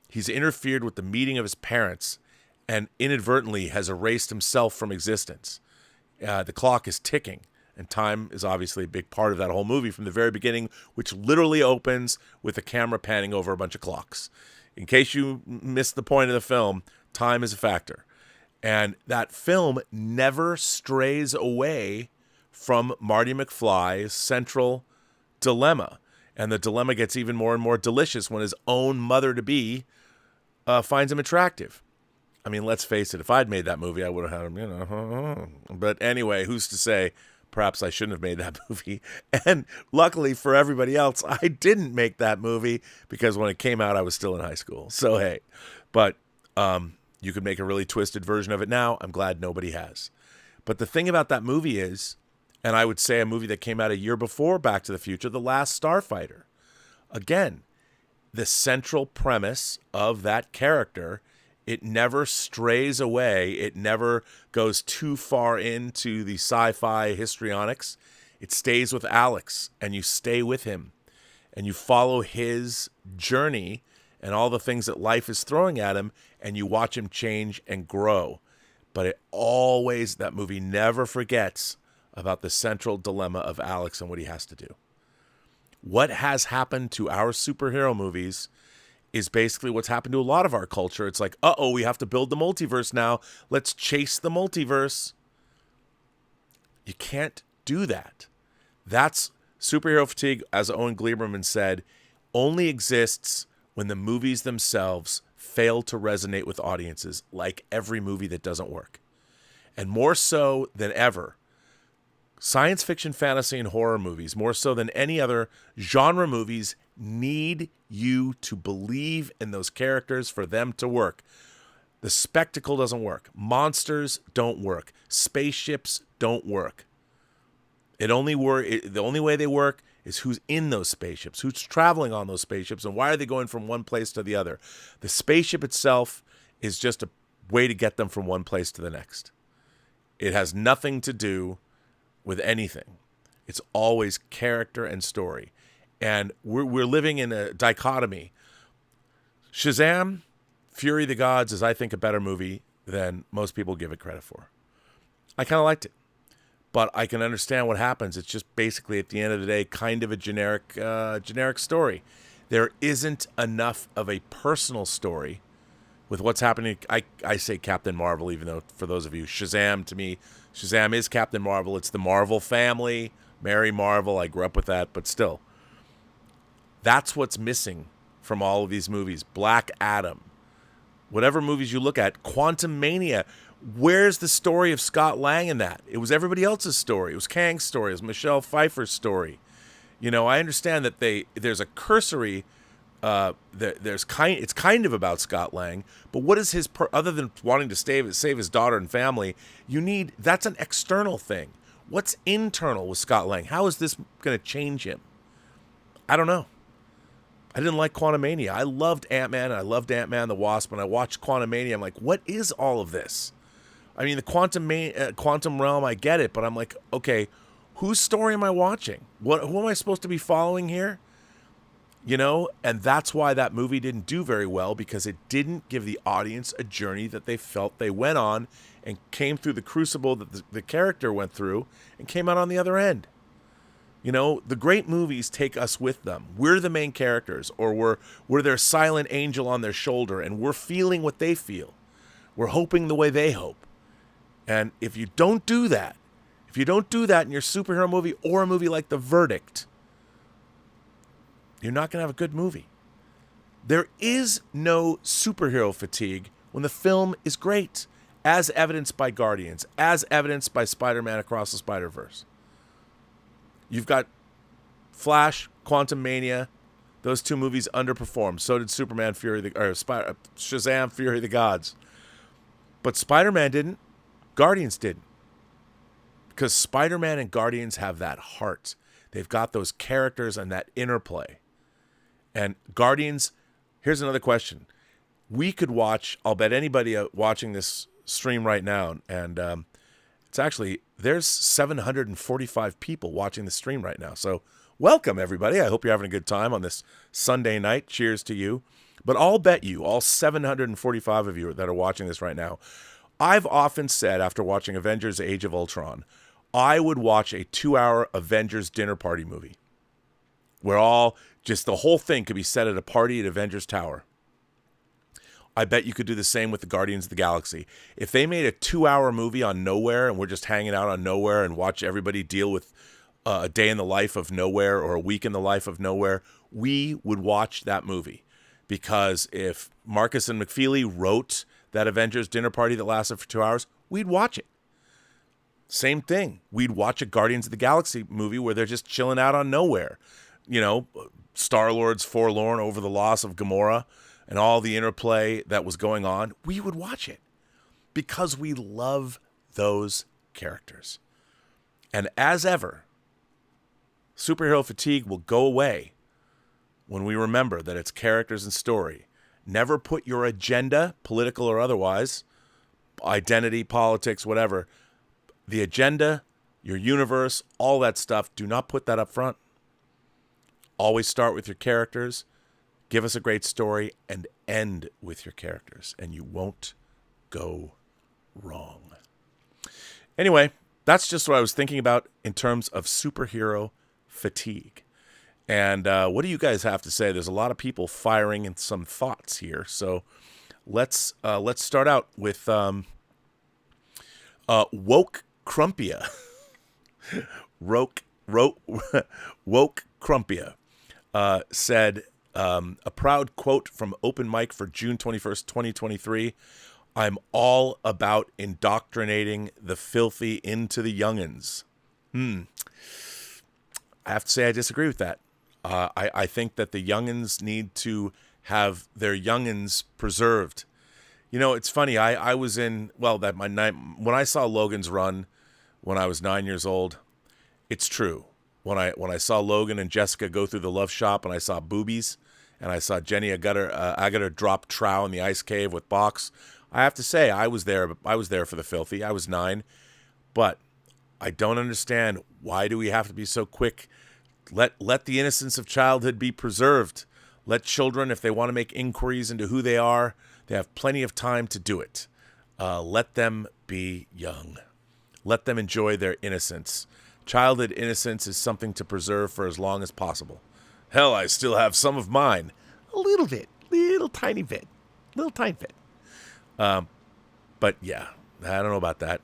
He's interfered with the meeting of his parents and inadvertently has erased himself from existence. The clock is ticking, and time is obviously a big part of that whole movie from the very beginning, which literally opens with the camera panning over a bunch of clocks. In case you missed the point of the film, time is a factor. And that film never strays away from Marty McFly's central dilemma. And the dilemma gets even more and more delicious when his own mother-to-be finds him attractive. I mean, let's face it, if I'd made that movie, I would have had him, you know. But anyway, who's to say perhaps I shouldn't have made that movie? And luckily for everybody else, I didn't make that movie because when it came out, I was still in high school. So, hey, but you could make a really twisted version of it now. I'm glad nobody has. But the thing about that movie is, and I would say a movie that came out a year before Back to the Future, The Last Starfighter. Again, the central premise of that character, it never strays away. It never goes too far into the sci-fi histrionics. It stays with Alex, and you stay with him, and you follow his journey and all the things that life is throwing at him, and you watch him change and grow. But it always, that movie never forgets about the central dilemma of Alex and what he has to do. What has happened to our superhero movies is basically what's happened to a lot of our culture. It's like, we have to build the multiverse now. Let's chase the multiverse. You can't do that. That's superhero fatigue, as Owen Gleiberman said, only exists when the movies themselves fail to resonate with audiences, like every movie that doesn't work. And more so than ever, science fiction, fantasy, and horror movies, more so than any other genre movies, need you to believe in those characters for them to work. The spectacle doesn't work. Monsters don't work. Spaceships don't work. The only way they work is who's in those spaceships, who's traveling on those spaceships, and why are they going from one place to the other. The spaceship itself is just a way to get them from one place to the next. It has nothing to do with anything. It's always character and story. And we're living in a dichotomy. Shazam, Fury of the Gods is, I think, a better movie than most people give it credit for. I kind of liked it. but I can understand what happens. It's just basically at the end of the day, kind of a generic story. There isn't enough of a personal story with what's happening. I say Captain Marvel, even though for those of you, Shazam, to me, Shazam is Captain Marvel. It's the Marvel family, Mary Marvel. I grew up with that, but still, that's what's missing from all of these movies. Black Adam, whatever movies you look at, Quantum Mania. Where's the story of Scott Lang in that? It was everybody else's story. It was Kang's story. It was Michelle Pfeiffer's story. You know, I understand that there's a cursory. It's kind of about Scott Lang, but what is his other than wanting to save his daughter and family? That's an external thing. What's internal with Scott Lang? How is this going to change him? I don't know. I didn't like Quantumania. I loved Ant-Man, and I loved Ant-Man the Wasp. When I watched Quantumania, I'm like, what is all of this? I mean, the quantum realm, I get it, but I'm like, okay, whose story am I watching? Who am I supposed to be following here? You know, and that's why that movie didn't do very well, because it didn't give the audience a journey that they felt they went on and came through the crucible that the character went through and came out on the other end. You know, the great movies take us with them. We're the main characters, or we're their silent angel on their shoulder, and we're feeling what they feel. We're hoping the way they hope. And if you don't do that in your superhero movie or a movie like The Verdict, you're not going to have a good movie. There is no superhero fatigue when the film is great, as evidenced by Guardians, as evidenced by Spider-Man Across the Spider-Verse. You've got Flash, Quantum Mania. Those two movies underperformed. So did Shazam, Fury of the Gods. But Spider-Man didn't. Guardians didn't. Because Spider-Man and Guardians have that heart. They've got those characters and that interplay. And Guardians, here's another question. We could watch, I'll bet anybody watching this stream right now, and it's actually, there's 745 people watching the stream right now. So welcome, everybody. I hope you're having a good time on this Sunday night. Cheers to you. But I'll bet you, all 745 of you that are watching this right now, I've often said after watching Avengers Age of Ultron, I would watch a 2-hour Avengers dinner party movie where the whole thing could be set at a party at Avengers Tower. I bet you could do the same with the Guardians of the Galaxy. If they made a 2-hour movie on Nowhere and we're just hanging out on Nowhere and watch everybody deal with a day in the life of Nowhere or a week in the life of Nowhere, we would watch that movie. Because if Marcus and McFeely wrote that Avengers dinner party that lasted for 2 hours, we'd watch it. Same thing. We'd watch a Guardians of the Galaxy movie where they're just chilling out on Nowhere. You know, Star-Lord's forlorn over the loss of Gamora and all the interplay that was going on. We would watch it because we love those characters. And as ever, superhero fatigue will go away when we remember that it's characters and story. Never put your agenda, political or otherwise, identity, politics, whatever, the agenda, your universe, all that stuff, do not put that up front. Always start with your characters, give us a great story, and end with your characters, and you won't go wrong. Anyway, that's just what I was thinking about in terms of superhero fatigue. And what do you guys have to say? There's a lot of people firing in some thoughts here. So let's start out with Woke Crumpia. Woke Crumpia said, a proud quote from Open Mic for June 21st, 2023. I'm all about indoctrinating the filthy into the youngins. I have to say I disagree with that. I think that the youngins need to have their youngins preserved. You know, it's funny. I was in, when I saw Logan's Run when I was 9 years old, it's true. When I saw Logan and Jessica go through the love shop and I saw boobies and I saw Jenny Agutter drop trow in the ice cave with Box, I have to say I was there for the filthy. I was 9, but I don't understand, why do we have to be so quick? Let the innocence of childhood be preserved. Let children, if they want to make inquiries into who they are, they have plenty of time to do it. Let them be young. Let them enjoy their innocence. Childhood innocence is something to preserve for as long as possible. Hell, I still have some of mine. A little bit. Little tiny bit. Little tiny bit. But yeah, I don't know about that.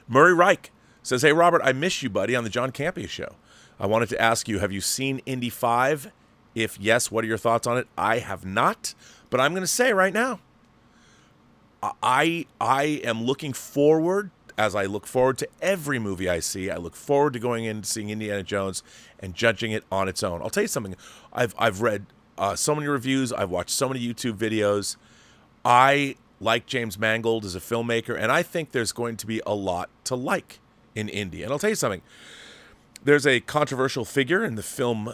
Murray Rike says, hey, Robert, I miss you, buddy, on the John Campea show. I wanted to ask you, have you seen Indy 5? If yes, what are your thoughts on it? I have not, but I'm going to say right now, I am looking forward, as I look forward to every movie I see, I look forward to going in and seeing Indiana Jones and judging it on its own. I'll tell you something. I've read so many reviews. I've watched so many YouTube videos. I like James Mangold as a filmmaker, and I think there's going to be a lot to like in Indy. And I'll tell you something. There's a controversial figure in the film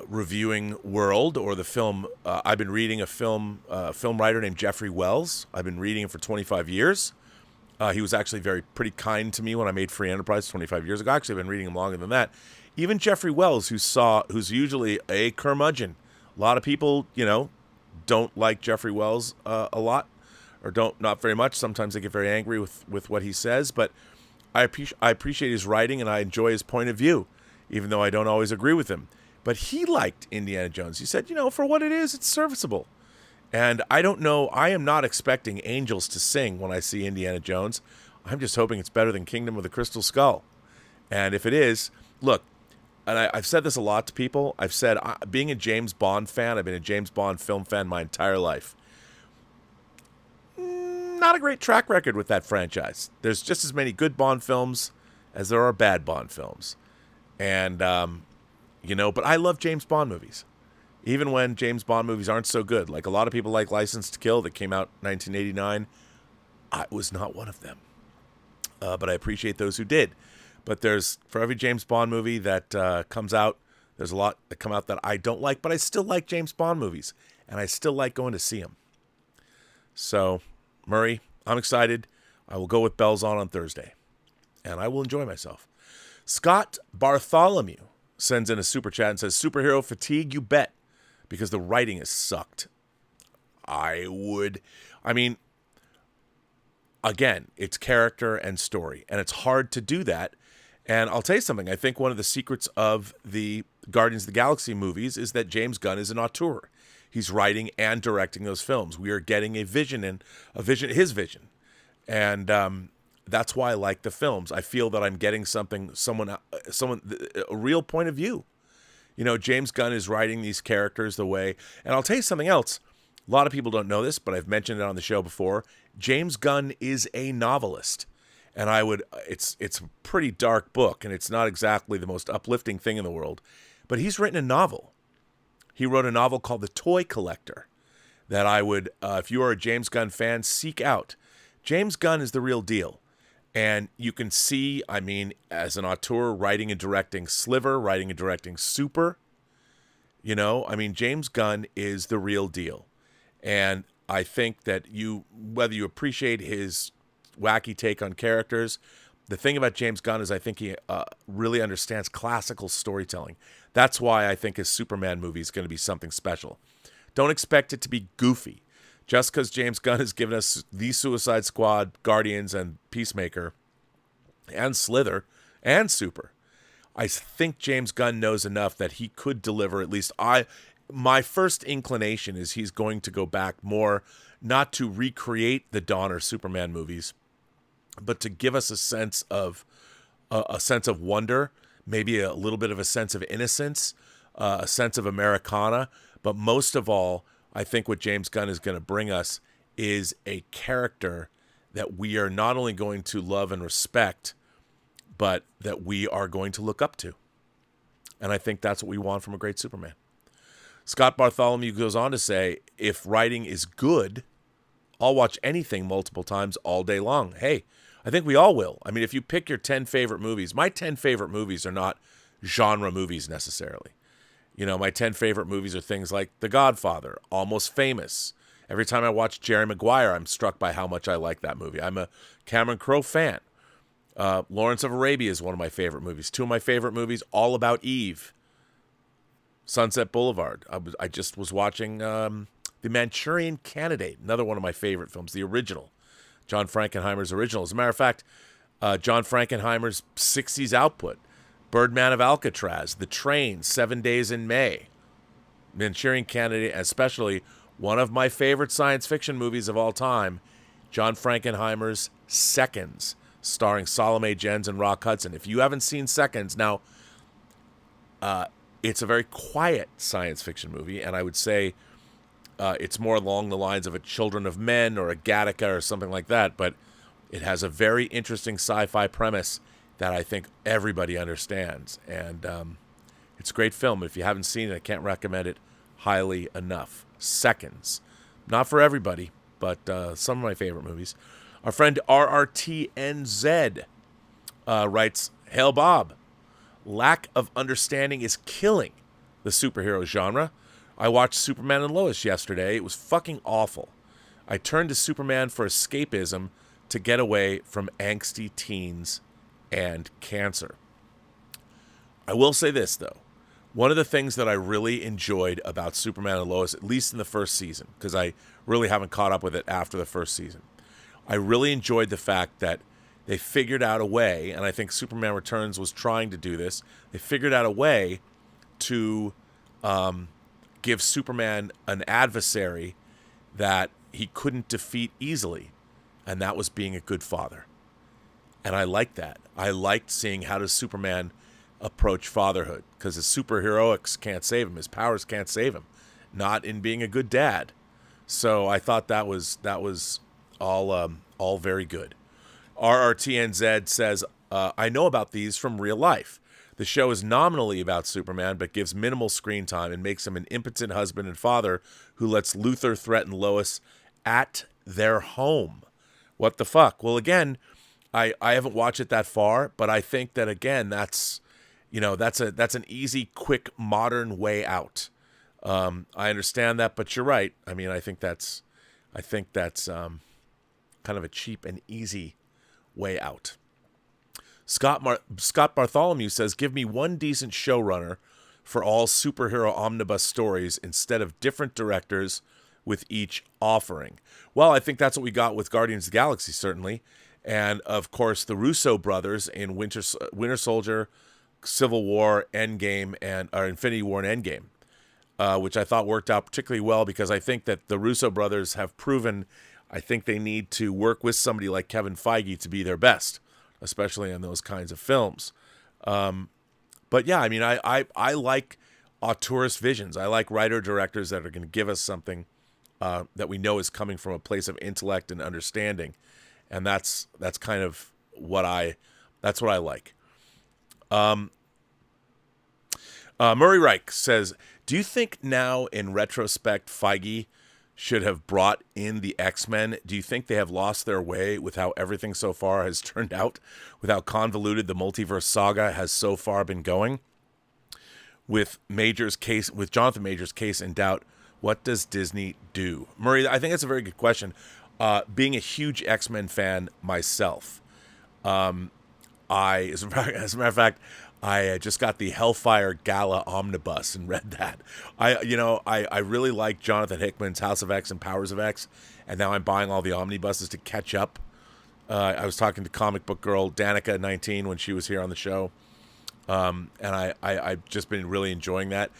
reviewing world, or the film. I've been reading a film writer named Jeffrey Wells. I've been reading him for 25 years. He was actually pretty kind to me when I made Free Enterprise 25 years ago. Actually, I've been reading him longer than that. Even Jeffrey Wells, who's usually a curmudgeon. A lot of people, don't like Jeffrey Wells a lot, or not very much. Sometimes they get very angry with what he says, but I appreciate his writing, and I enjoy his point of view, even though I don't always agree with him. But he liked Indiana Jones. He said, for what it is, it's serviceable. And I don't know, I am not expecting angels to sing when I see Indiana Jones. I'm just hoping it's better than Kingdom of the Crystal Skull. And if it is, look, and I've said this a lot to people. I've said, being a James Bond fan, I've been a James Bond film fan my entire life. Not a great track record with that franchise. There's just as many good Bond films as there are bad Bond films. And, but I love James Bond movies. Even when James Bond movies aren't so good. Like a lot of people like License to Kill that came out in 1989. I was not one of them. But I appreciate those who did. But for every James Bond movie that comes out, there's a lot that come out that I don't like, but I still like James Bond movies. And I still like going to see them. So, Murray, I'm excited. I will go with bells on Thursday. And I will enjoy myself. S.Bartholomew sends in a super chat and says, superhero fatigue, you bet. Because the writing has sucked. Again, it's character and story. And it's hard to do that. And I'll tell you something. I think one of the secrets of the Guardians of the Galaxy movies is that James Gunn is an auteur. He's writing and directing those films. We are getting his vision. And that's why I like the films. I feel that I'm getting a real point of view. James Gunn is writing these characters the way, and I'll tell you something else. A lot of people don't know this, but I've mentioned it on the show before. James Gunn is a novelist, and it's a pretty dark book, and it's not exactly the most uplifting thing in the world, but he's written a novel. He wrote a novel called The Toy Collector that I would, if you are a James Gunn fan, seek out. James Gunn is the real deal. And you can see, as an auteur, writing and directing Sliver, writing and directing Super. James Gunn is the real deal. And I think that whether you appreciate his wacky take on characters, the thing about James Gunn is I think he really understands classical storytelling. That's why I think his Superman movie is going to be something special. Don't expect it to be goofy. Just because James Gunn has given us The Suicide Squad, Guardians, and Peacemaker, and Slither, and Super, I think James Gunn knows enough that he could deliver at least. My first inclination is he's going to go back more, not to recreate the Dawn or Superman movies, but to give us a sense of wonder, maybe a little bit of a sense of innocence, a sense of Americana, but most of all, I think what James Gunn is going to bring us is a character that we are not only going to love and respect, but that we are going to look up to. And I think that's what we want from a great Superman. S.Bartholomew goes on to say, if writing is good, I'll watch anything multiple times all day long. Hey, I think we all will. If you pick your 10 favorite movies, my 10 favorite movies are not genre movies necessarily. My 10 favorite movies are things like The Godfather, Almost Famous. Every time I watch Jerry Maguire, I'm struck by how much I like that movie. I'm a Cameron Crowe fan. Lawrence of Arabia is one of my favorite movies. Two of my favorite movies, All About Eve. Sunset Boulevard. I just was watching The Manchurian Candidate, another one of my favorite films, the original. John Frankenheimer's original. As a matter of fact, John Frankenheimer's 60s output, Birdman of Alcatraz, The Train, 7 Days in May, Manchurian Candidate, especially one of my favorite science fiction movies of all time, John Frankenheimer's Seconds, starring Salome Jens and Rock Hudson. If you haven't seen Seconds, now, it's a very quiet science fiction movie, and I would say it's more along the lines of a Children of Men or a Gattaca or something like that, but it has a very interesting sci-fi premise that I think everybody understands, and it's a great film. If you haven't seen it, I can't recommend it highly enough. Seconds. Not for everybody, but some of my favorite movies. Our friend RRTNZ writes, Hail Bob. Lack of understanding is killing the superhero genre. I watched Superman and Lois yesterday. It was fucking awful. I turned to Superman for escapism to get away from angsty teens and cancer. I will say this, though. One of the things that I really enjoyed about Superman and Lois, at least in the first season, because I really haven't caught up with it after the first season, I really enjoyed the fact that they figured out a way, and I think Superman Returns was trying to do this, they figured out a way to give Superman an adversary that he couldn't defeat easily, and that was being a good father. And I liked that. I liked seeing how does Superman approach fatherhood, because his superheroics can't save him, his powers can't save him, not in being a good dad. So I thought that was all very good. RRTNZ says, I know about these from real life. The show is nominally about Superman, but gives minimal screen time and makes him an impotent husband and father who lets Luthor threaten Lois at their home. What the fuck? Well, again, I haven't watched it that far, but I think that, again, that's an easy, quick, modern way out. I understand that, but you're right. I mean, I think that's kind of a cheap and easy way out. Scott Bartholomew says, give me one decent showrunner for all superhero omnibus stories instead of different directors with each offering. Well, I think that's what we got with Guardians of the Galaxy, certainly. And, of course, the Russo brothers in Winter Soldier, Civil War, Endgame, or Infinity War and Endgame, which I thought worked out particularly well because I think that the Russo brothers have proven I think they need to work with somebody like Kevin Feige to be their best, especially on those kinds of films. But yeah, I mean, I like auteurist visions. I like writer-directors that are going to give us something that we know is coming from a place of intellect and understanding. And that's kind of what I like. Murray Rike says, do you think now in retrospect Feige should have brought in the Xmen? Do you think they have lost their way with how everything so far has turned out, with how convoluted the multiverse saga has so far been going? With Jonathan Major's case in doubt, what does Disney do? Murray, I think that's a very good question. Being a huge X-Men fan myself, as a matter of fact, I just got the Hellfire Gala Omnibus and read that. I really like Jonathan Hickman's House of X and Powers of X, and now I'm buying all the omnibuses to catch up. I was talking to comic book girl Danica 19 when she was here on the show, and I've just been really enjoying that.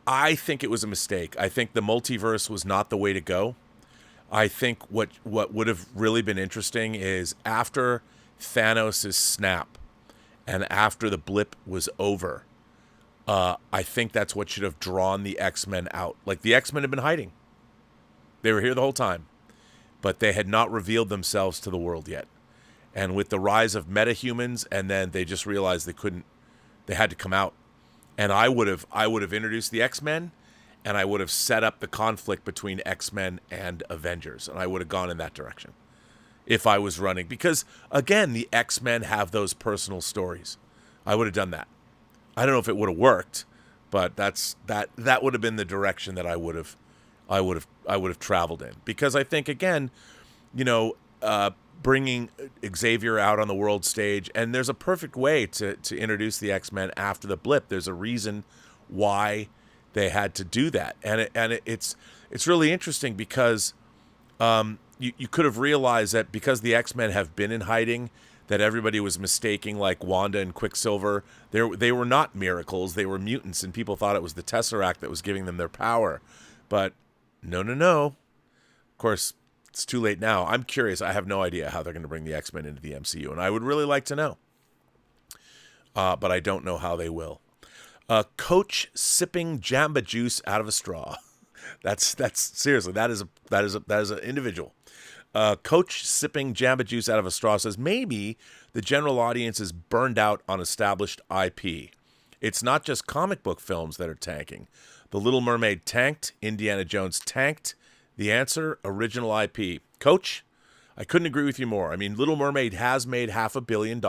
I think it was a mistake. I think the multiverse was not the way to go. I think what would have really been interesting is after Thanos' snap and after the blip was over, I think that's what should have drawn the X-Men out. Like, the X-Men had been hiding. They were here the whole time, but they had not revealed themselves to the world yet. And with the rise of metahumans, and then they just realized they had to come out. And I would have introduced the X-Men, and I would have set up the conflict between X-Men and Avengers, and I would have gone in that direction if I was running. Because, again, the X-Men have those personal stories. I would have done that. I don't know if it would have worked, but that would have been the direction that I would have traveled in. Because I think, again, bringing Xavier out on the world stage, and there's a perfect way to introduce the X-Men after the blip. There's a reason why they had to do that, and it's really interesting because you could have realized that because the X-Men have been in hiding, that everybody was mistaking, like Wanda and Quicksilver. They were not miracles. They were mutants, and people thought it was the Tesseract that was giving them their power. But no. Of course, it's too late now. I'm curious. I have no idea how they're going to bring the X-Men into the MCU, and I would really like to know. But I don't know how they will. Coach sipping Jamba juice out of a straw. That's seriously, that is an individual. Coach sipping Jamba juice out of a straw says maybe the general audience is burned out on established IP. It's not just comic book films that are tanking. The Little Mermaid tanked. Indiana Jones tanked. The answer, original IP. Coach, I couldn't agree with you more. I mean, Little Mermaid has made $500 million.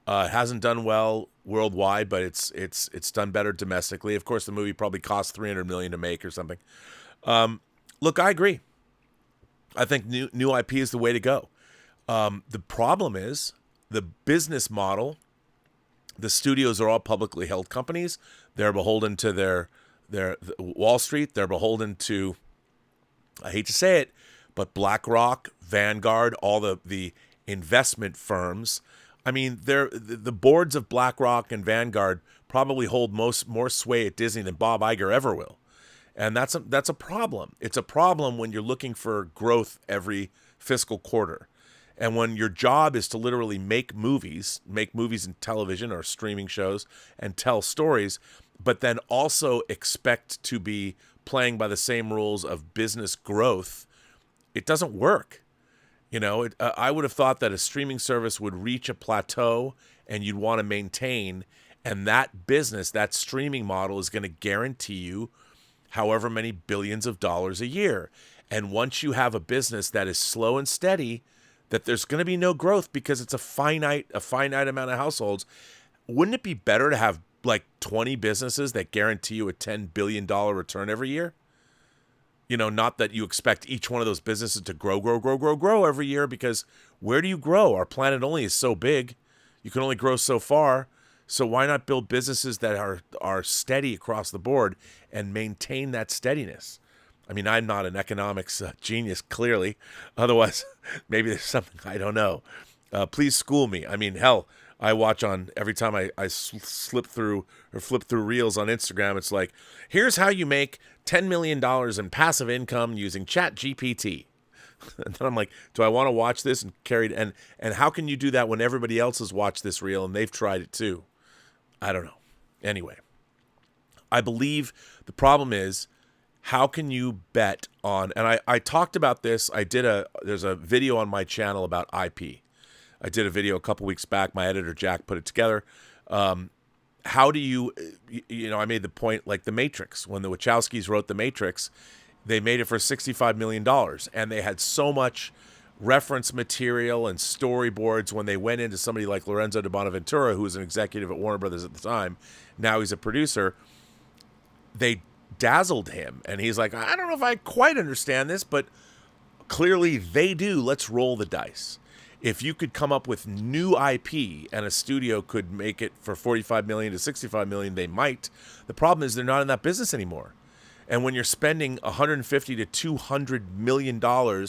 It hasn't done well worldwide, but it's done better domestically. Of course, the movie probably cost $300 million to make or something. Look, I agree. I think new IP is the way to go. The problem is the business model. The studios are all publicly held companies. They're beholden to their Wall Street. They're beholden to, I hate to say it, but BlackRock, Vanguard, all the investment firms. I mean, the boards of BlackRock and Vanguard probably hold more sway at Disney than Bob Iger ever will. And that's a problem. It's a problem when you're looking for growth every fiscal quarter. And when your job is to literally make movies in television or streaming shows and tell stories, but then also expect to be playing by the same rules of business growth, it doesn't work. You know, I would have thought that a streaming service would reach a plateau and you'd want to maintain, and that business, that streaming model is going to guarantee you however many billions of dollars a year. And once you have a business that is slow and steady, that there's going to be no growth because it's a finite amount of households. Wouldn't it be better to have like 20 businesses that guarantee you a $10 billion return every year? You know, not that you expect each one of those businesses to grow every year, because where do you grow? Our planet only is so big. You can only grow so far. So why not build businesses that are steady across the board and maintain that steadiness? I mean, I'm not an economics genius, clearly. Otherwise, maybe there's something I don't know. Please school me. I mean, hell, I watch on every time I slip through or flip through reels on Instagram. It's like, here's how you make $10 million in passive income using ChatGPT. And then I'm like, do I want to watch this and carry it? And how can you do that when everybody else has watched this reel and they've tried it too? I don't know. Anyway, I believe the problem is, how can you bet on, and I talked about this, there's a video on my channel about IP. I did a video a couple weeks back. My editor, Jack, put it together. How do you I made the point, like The Matrix. When the Wachowskis wrote The Matrix, they made it for $65 million. And they had so much reference material and storyboards when they went into somebody like Lorenzo de Bonaventura, who was an executive at Warner Brothers at the time. Now he's a producer. They dazzled him. And he's like, I don't know if I quite understand this, but clearly they do. Let's roll the dice. If you could come up with new IP and a studio could make it for $45 million to $65 million, they might. The problem is they're not in that business anymore. And when you're spending $150 to $200 million,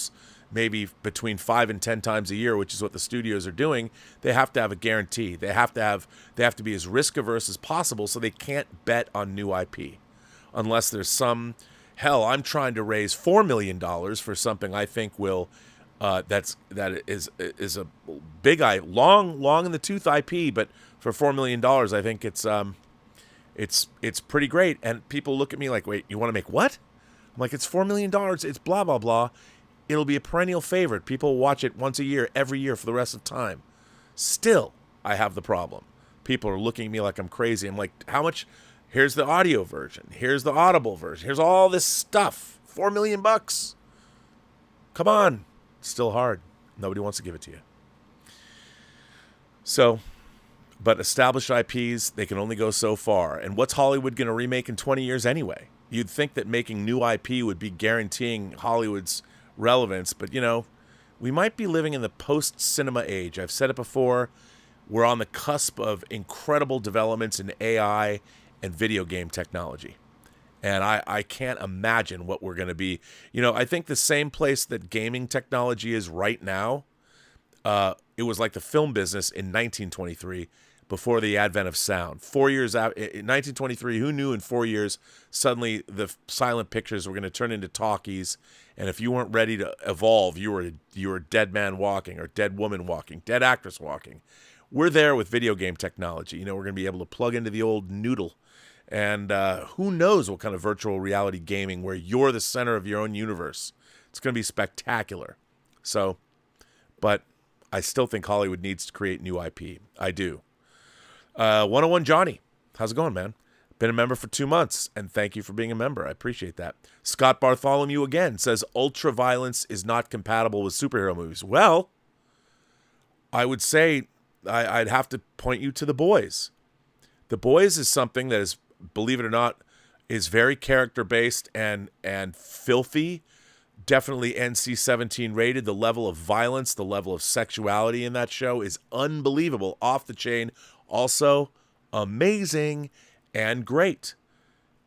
maybe between 5 and 10 times a year, which is what the studios are doing, they have to have a guarantee. They have to be as risk averse as possible, so they can't bet on new IP. Unless there's some, hell, I'm trying to raise $4 million for something I think will, that is a big long in the tooth IP, but for $4 million, I think it's pretty great. And people look at me like, wait, you want to make what? I'm like, it's $4 million. It's blah, blah, blah. It'll be a perennial favorite. People watch it once a year, every year for the rest of time. Still, I have the problem. People are looking at me like I'm crazy. I'm like, how much? Here's the audio version. Here's the Audible version. Here's all this stuff. $4 million. Come on. It's still hard. Nobody wants to give it to you. So, but established IPs, they can only go so far. And what's Hollywood going to remake in 20 years anyway? You'd think that making new IP would be guaranteeing Hollywood's relevance, but we might be living in the post-cinema age. I've said it before. We're on the cusp of incredible developments in AI and video game technology. And I can't imagine what we're going to be. I think the same place that gaming technology is right now, it was like the film business in 1923 before the advent of sound. 4 years out, in 1923, who knew in 4 years, suddenly the silent pictures were going to turn into talkies, and if you weren't ready to evolve, you were a dead man walking, or dead woman walking, dead actress walking. We're there with video game technology. We're going to be able to plug into the old noodle, and who knows what kind of virtual reality gaming where you're the center of your own universe. It's going to be spectacular. So, but I still think Hollywood needs to create new IP. I do. 101 Johnny, how's it going, man? Been a member for 2 months, and thank you for being a member. I appreciate that. S.Bartholomew again says Ultraviolence is not compatible with superhero movies. Well, I would say I'd have to point you to The Boys. The Boys is something that is, believe it or not, is very character-based and filthy. Definitely NC-17 rated. The level of violence, the level of sexuality in that show is unbelievable. Off the chain. Also amazing and great.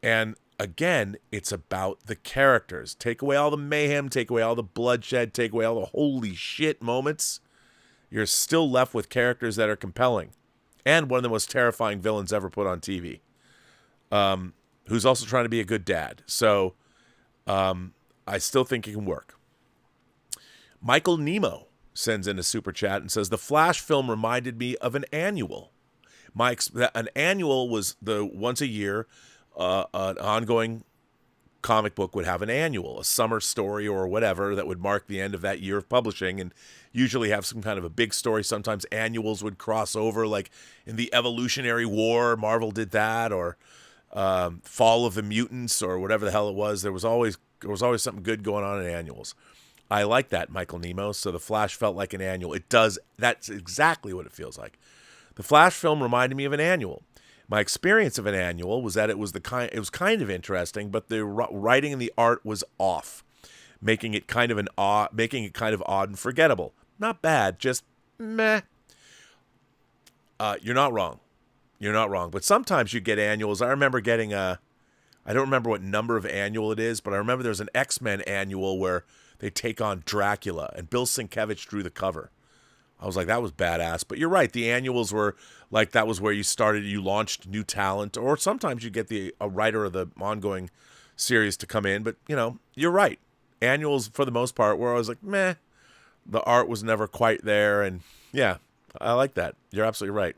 And again, it's about the characters. Take away all the mayhem, take away all the bloodshed, take away all the holy shit moments. You're still left with characters that are compelling. And one of the most terrifying villains ever put on TV. Who's also trying to be a good dad. So, I still think it can work. Michael Nemo sends in a super chat and says, the Flash film reminded me of an annual. An annual was the once a year, an ongoing comic book would have an annual, a summer story or whatever that would mark the end of that year of publishing and usually have some kind of a big story. Sometimes annuals would cross over, like in the Evolutionary War, Marvel did that, or Fall of the Mutants or whatever the hell it was. There was always something good going on in annuals. I like that, Michael Nemo. So the Flash felt like an annual. It does. That's exactly what it feels like. The Flash film reminded me of an annual. My experience of an annual was that it was kind of interesting, but the writing and the art was off, making it kind of odd and forgettable. Not bad, just meh. You're not wrong. You're not wrong. But sometimes you get annuals. I remember getting I don't remember what number of annual it is, but I remember there was an Xmen annual where they take on Dracula, and Bill Sienkiewicz drew the cover. I was like, that was badass. But you're right. The annuals were like, that was where you launched new talent, or sometimes you get a writer of the ongoing series to come in. But, you're right. Annuals, for the most part, where I was like, meh, the art was never quite there. And yeah, I like that. You're absolutely right.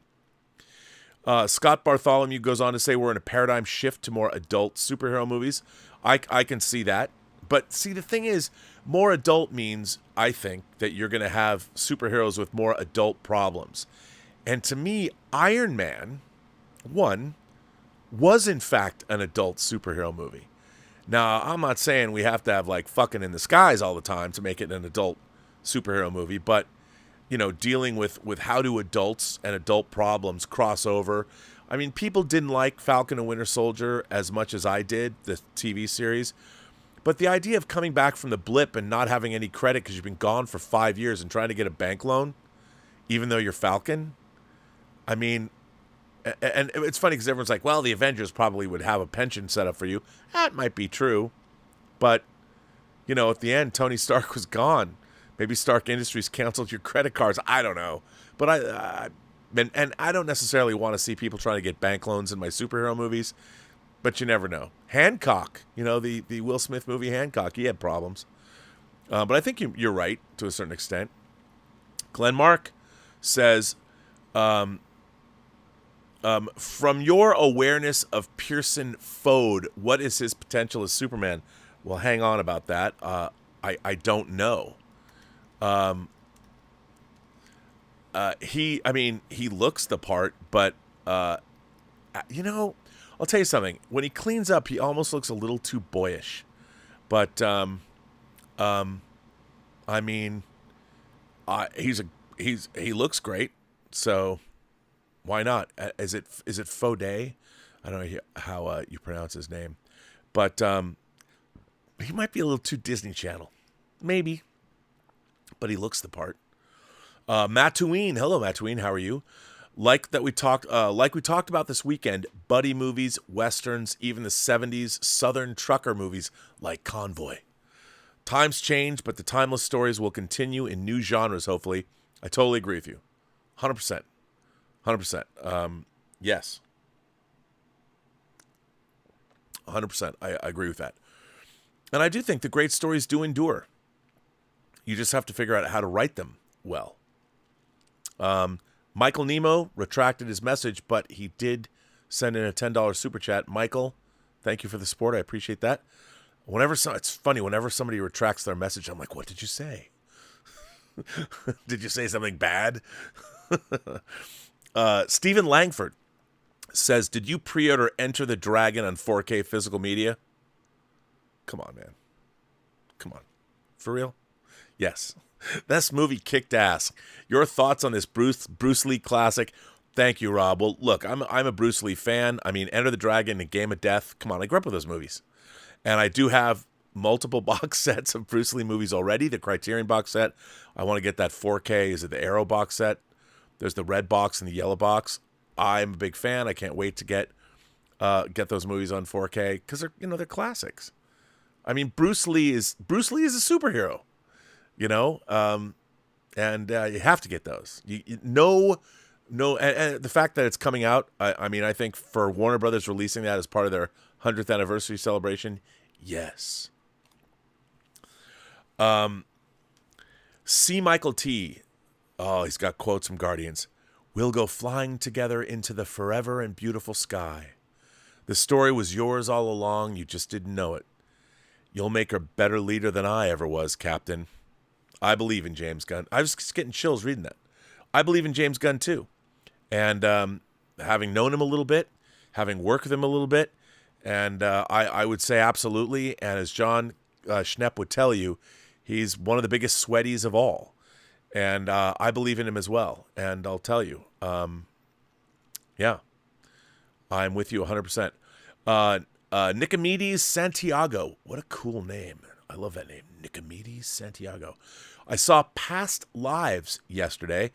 S.Bartholomew goes on to say we're in a paradigm shift to more adult superhero movies. I can see that. But see, the thing is, more adult means, I think, that you're going to have superheroes with more adult problems. And to me, Iron Man 1 was, in fact, an adult superhero movie. Now, I'm not saying we have to have, like, fucking in the skies all the time to make it an adult superhero movie, but, dealing with how do adults and adult problems cross over. I mean, people didn't like Falcon and Winter Soldier as much as I did, the TV series. But the idea of coming back from the blip and not having any credit because you've been gone for 5 years and trying to get a bank loan, even though you're Falcon, I mean, and it's funny because everyone's like, well, the Avengers probably would have a pension set up for you. That might be true. But, at the end, Tony Stark was gone. Maybe Stark Industries canceled your credit cards. I don't know. But I don't necessarily want to see people trying to get bank loans in my superhero movies. But you never know. Hancock, the Will Smith movie Hancock, he had problems. But I think you're right to a certain extent. Glehnmarc says, from your awareness of Pierson Fode, what is his potential as Superman? Well, hang on about that. I don't know. He looks the part, but, I'll tell you something. When he cleans up, he almost looks a little too boyish. But, he looks great. So, why not? Is it Fode? I don't know how you pronounce his name, but he might be a little too Disney Channel, maybe. But he looks the part. Mattooine, hello Mattooine, how are you? Like we talked about this weekend, buddy movies, westerns, even the 70s Southern trucker movies like Convoy. Times change, but the timeless stories will continue in new genres, hopefully. I totally agree with you. 100%. 100%. Yes. 100%. I agree with that. And I do think the great stories do endure. You just have to figure out how to write them well. Michael Nemo retracted his message, but he did send in a $10 super chat. Michael, thank you for the support. I appreciate that. It's funny, whenever somebody retracts their message, I'm like, what did you say? Did you say something bad? Stephen Langford says, did you pre-order Enter the Dragon on 4K physical media? Come on, man. Come on. For real? Yes. This movie kicked ass. Your thoughts on this Bruce Lee classic? Thank you, Rob. Well, look, I'm a Bruce Lee fan. I mean, Enter the Dragon and Game of Death. Come on, I grew up with those movies. And I do have multiple box sets of Bruce Lee movies already. The Criterion box set. I want to get that 4K. Is it the Arrow box set? There's the red box and the yellow box. I'm a big fan. I can't wait to get those movies on 4K because they're classics. I mean, Bruce Lee is a superhero, and you have to get those. And the fact that it's coming out, I think for Warner Brothers releasing that as part of their 100th anniversary celebration, yes. C. Michael T. Oh, he's got quotes from Guardians. We'll go flying together into the forever and beautiful sky. The story was yours all along. You just didn't know it. You'll make a better leader than I ever was, Captain. I believe in James Gunn. I was just getting chills reading that. I believe in James Gunn, too. And having known him a little bit, having worked with him a little bit, and I would say absolutely. And as John Schnepp would tell you, he's one of the biggest sweaties of all. And I believe in him as well. And I'll tell you, yeah, I'm with you 100%. Nicomedes Santiago. What a cool name. I love that name. Nicomedes Santiago. I saw Past Lives yesterday.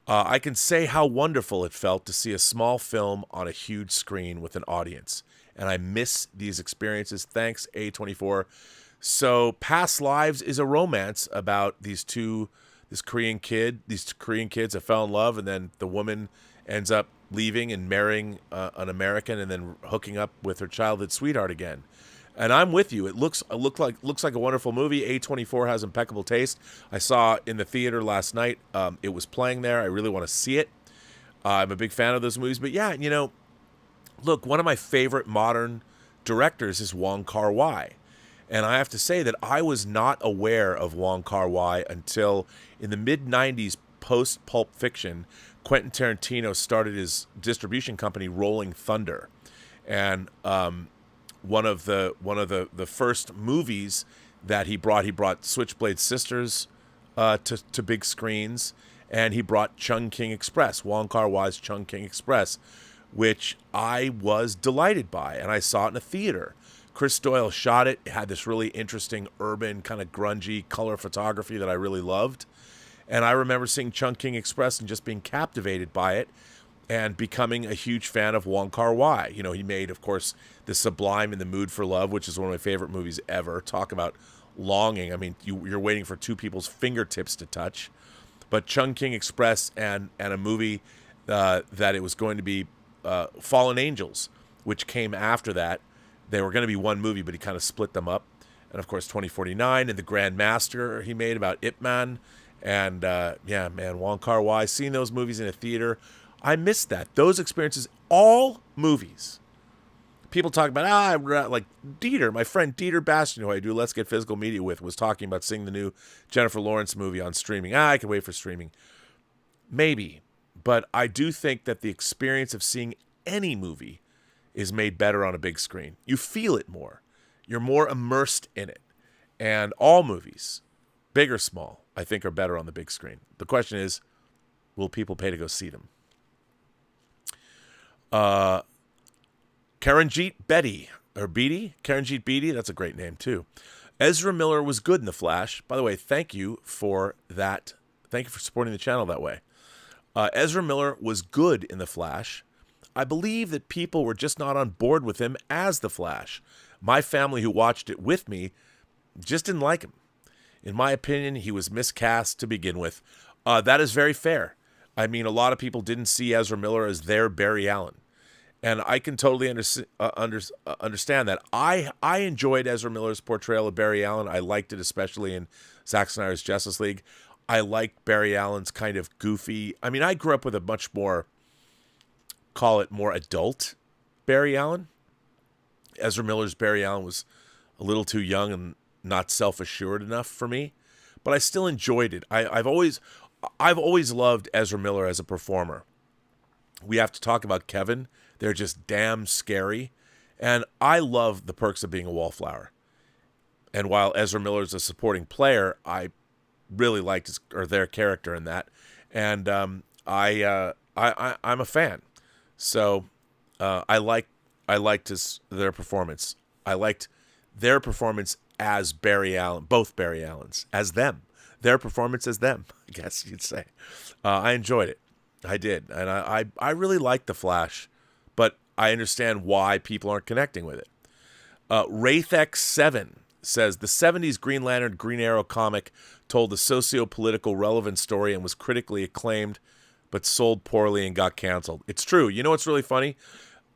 I can say how wonderful it felt to see a small film on a huge screen with an audience. And I miss these experiences. Thanks, A24. So Past Lives is a romance about these Korean kids that fell in love, and then the woman ends up leaving and marrying an American and then hooking up with her childhood sweetheart again. And I'm with you. It looks like a wonderful movie. A24 has impeccable taste. I saw in the theater last night. It was playing there. I really want to see it. I'm a big fan of those movies. But yeah, look, one of my favorite modern directors is Wong Kar-wai. And I have to say that I was not aware of Wong Kar-wai until in the mid-90s, post-Pulp Fiction, Quentin Tarantino started his distribution company, Rolling Thunder. And one of the first movies that he brought Switchblade Sisters to big screens, and he brought Chungking Express, Wong Kar-wai's Chungking Express, which I was delighted by, and I saw it in a theater. Chris Doyle shot it. It had this really interesting urban, kind of grungy color photography that I really loved. And I remember seeing Chungking Express and just being captivated by it and becoming a huge fan of Wong Kar-wai. He made, of course, The Sublime and The Mood for Love, which is one of my favorite movies ever. Talk about longing. I mean, you're waiting for two people's fingertips to touch. But Chungking Express and a movie that it was going to be Fallen Angels, which came after that. They were going to be one movie, but he kind of split them up. And, of course, 2049 and The Grand Master he made about Ip Man. And, yeah, man, Wong Kar-wai, seeing those movies in a theater, I missed that. Those experiences, all movies. People talk about, like Dieter, my friend Dieter Bastian, who I do Let's Get Physical Media with, was talking about seeing the new Jennifer Lawrence movie on streaming. I can wait for streaming. Maybe. But I do think that the experience of seeing any movie is made better on a big screen. You feel it more. You're more immersed in it. And all movies, big or small, I think are better on the big screen. The question is, will people pay to go see them? Karanjeet Beatty, that's a great name too. Ezra Miller was good in The Flash. By the way, thank you for that. Thank you for supporting the channel that way. Ezra Miller was good in The Flash. I believe that people were just not on board with him as The Flash. My family who watched it with me just didn't like him. In my opinion, he was miscast to begin with. That is very fair. I mean, a lot of people didn't see Ezra Miller as their Barry Allen. And I can totally understand that. I enjoyed Ezra Miller's portrayal of Barry Allen. I liked it, especially in Zack Snyder's Justice League. I liked Barry Allen's kind of goofy. I mean, I grew up with a much more, call it more adult Barry Allen. Ezra Miller's Barry Allen was a little too young and not self-assured enough for me, but I still enjoyed it. I've always loved Ezra Miller as a performer. We have to talk about Kevin. They're just damn scary. And I love The Perks of Being a Wallflower. And while Ezra Miller's a supporting player, I really liked their character in that. And I'm a fan. So I liked their performance. I liked their performance as Barry Allen, both Barry Allens, as them. Their performance as them, I guess you'd say. I enjoyed it. I did. And I really liked The Flash. But I understand why people aren't connecting with it. WraithX7 says, the 70s Green Lantern Green Arrow comic told a socio-political relevant story and was critically acclaimed, but sold poorly and got canceled. It's true. You know what's really funny?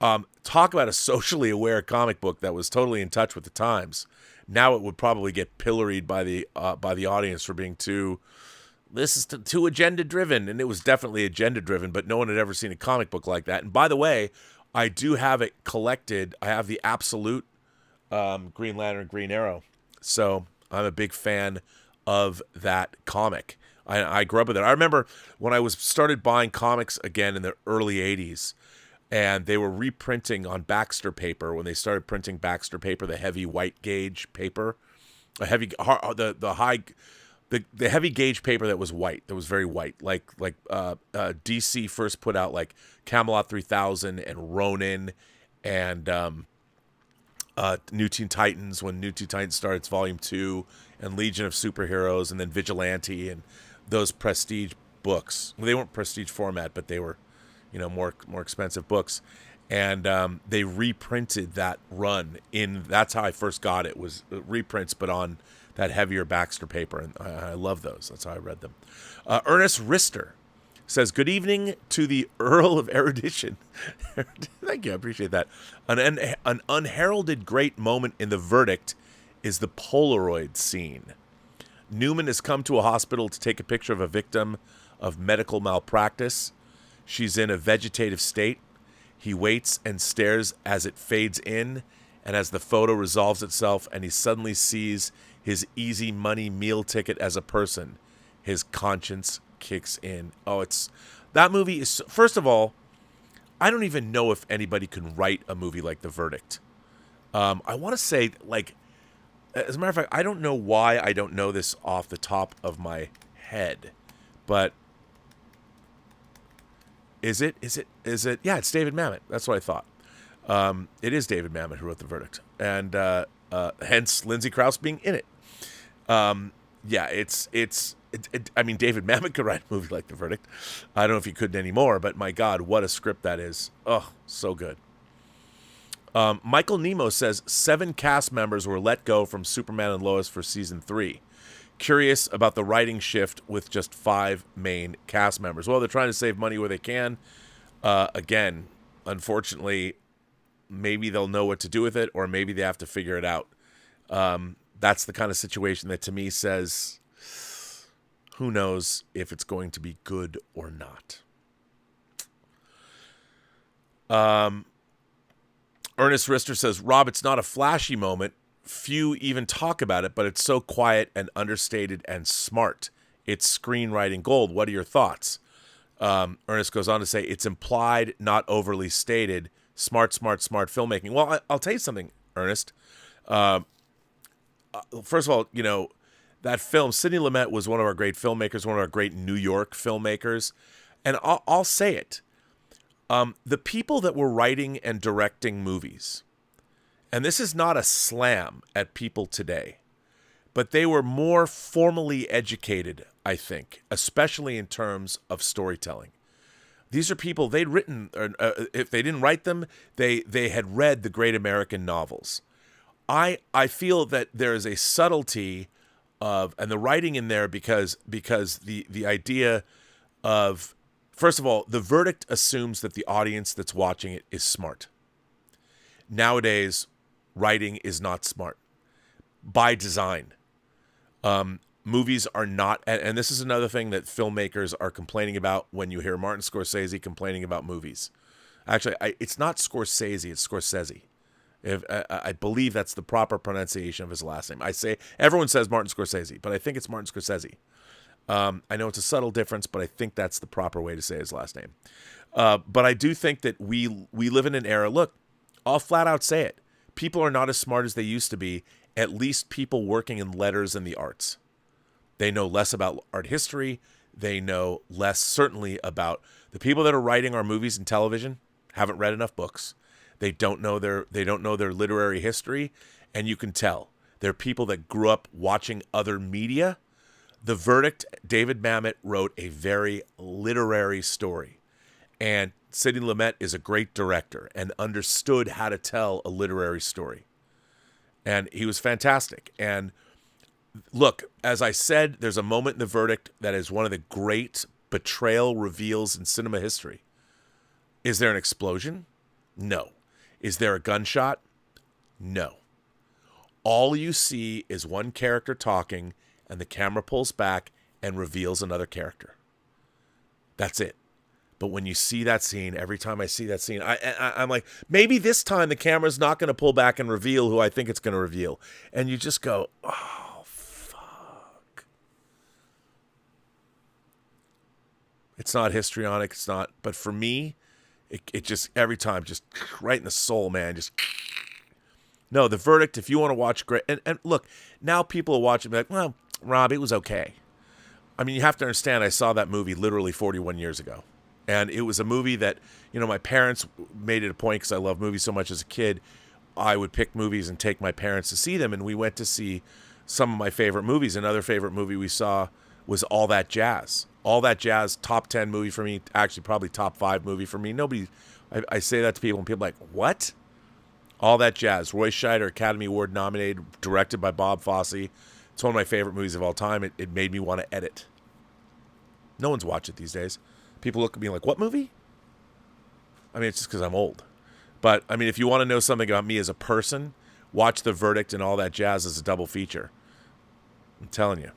Talk about a socially aware comic book that was totally in touch with the times. Now it would probably get pilloried by the audience for being too agenda-driven, and it was definitely agenda-driven, but no one had ever seen a comic book like that. And by the way, I do have it collected. I have the absolute Green Lantern, Green Arrow. So I'm a big fan of that comic. I grew up with it. I remember when I started buying comics again in the early 80s, and they were reprinting on Baxter paper, when they started printing Baxter paper, the heavy white gauge paper, the heavy gauge paper that was white, that was very white, like DC first put out like Camelot 3000 and Ronin and New Teen Titans, when New Teen Titans started its volume 2, and Legion of Superheroes, and then Vigilante, and those prestige books. Well, they weren't prestige format, but they were, more expensive books. And they reprinted that run that's how I first got it, was reprints, but on that heavier Baxter paper. And I love those. That's how I read them. Ernest Rister says, good evening to the Earl of Erudition. Thank you. I appreciate that. An unheralded great moment in The Verdict is the Polaroid scene. Newman has come to a hospital to take a picture of a victim of medical malpractice. She's in a vegetative state. He waits and stares as it fades in, and as the photo resolves itself, and he suddenly sees his easy money meal ticket as a person, his conscience kicks in. That movie is, first of all, I don't even know if anybody can write a movie like The Verdict. I want to say, as a matter of fact, I don't know why I don't know this off the top of my head, but is it? Yeah, it's David Mamet. That's what I thought. It is David Mamet who wrote The Verdict, and hence Lindsay Krause being in it. Yeah, I mean, David Mamet could write a movie like The Verdict. I don't know if he could anymore, but my God, what a script that is. Oh, so good. Michael Nemo says 7 cast members were let go from Superman and Lois for season 3. Curious about the writing shift with just 5 main cast members. Well, they're trying to save money where they can. Again, unfortunately, maybe they'll know what to do with it, or maybe they have to figure it out. That's the kind of situation that to me says, who knows if it's going to be good or not. Ernest Rister says, Rob, it's not a flashy moment. Few even talk about it, but it's so quiet and understated and smart. It's screenwriting gold. What are your thoughts? Ernest goes on to say, it's implied, not overly stated. Smart filmmaking. Well, I'll tell you something, Ernest. First of all, that film, Sidney Lumet was one of our great filmmakers, one of our great New York filmmakers. And I'll say it. The people that were writing and directing movies, and this is not a slam at people today, but they were more formally educated, I think, especially in terms of storytelling. These are people, they'd written, if they didn't write them, they had read the great American novels. I feel that there is a subtlety and the writing in there, because the idea of, first of all, the verdict assumes that the audience that's watching it is smart. Nowadays, writing is not smart by design. Movies are not, and this is another thing that filmmakers are complaining about when you hear Martin Scorsese complaining about movies. Actually, it's not Scorsese, it's Scorsese. I believe that's the proper pronunciation of his last name. Everyone says Martin Scorsese, but I think it's Martin Scorsese. I know it's a subtle difference, but I think that's the proper way to say his last name. But I do think that we live in an era, look, I'll flat out say it. People are not as smart as they used to be, at least people working in letters and the arts. They know less about art history. They know less, certainly, about the people that are writing our movies and television haven't read enough books. They don't know their literary history, and you can tell. They're people that grew up watching other media. The Verdict, David Mamet wrote a very literary story. And Sidney Lumet is a great director and understood how to tell a literary story. And he was fantastic. And look, as I said, there's a moment in The Verdict that is one of the great betrayal reveals in cinema history. Is there an explosion? No. Is there a gunshot? No. All you see is one character talking, and the camera pulls back and reveals another character. That's it. But when you see that scene, every time I see that scene, I'm like, maybe this time the camera's not going to pull back and reveal who I think it's going to reveal. And you just go, oh, fuck. It's not histrionic. It's not. But for me, it just, every time, just right in the soul, man. Just, no, The Verdict, if you want to watch great. And look, now people are watching, like, well, Rob, it was okay. I mean, you have to understand, I saw that movie literally 41 years ago. And it was a movie that, my parents made it a point, because I love movies so much as a kid. I would pick movies and take my parents to see them. And we went to see some of my favorite movies. Another favorite movie we saw was All That Jazz. All That Jazz, top 10 movie for me. Actually, probably top 5 movie for me. I say that to people, and people are like, what? All That Jazz. Roy Scheider, Academy Award nominated, directed by Bob Fosse. It's one of my favorite movies of all time. It made me want to edit. No one's watched it these days. People look at me like, what movie? I mean, it's just because I'm old. But, I mean, if you want to know something about me as a person, watch The Verdict and All That Jazz as a double feature. I'm telling you.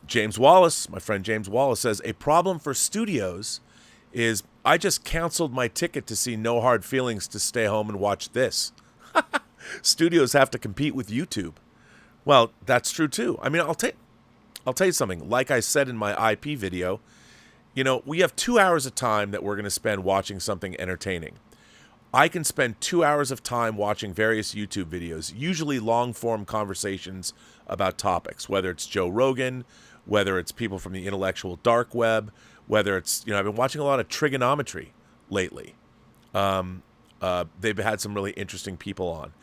James Wallace, my friend James Wallace, says, a problem for studios is I just canceled my ticket to see No Hard Feelings to stay home and watch this. Studios have to compete with YouTube. Well, that's true too. I mean, I'll tell you something. Like I said in my IP video, we have 2 hours of time that we're going to spend watching something entertaining. I can spend 2 hours of time watching various YouTube videos, usually long-form conversations about topics, whether it's Joe Rogan, whether it's people from the intellectual dark web, whether it's, I've been watching a lot of trigonometry lately. They've had some really interesting people on.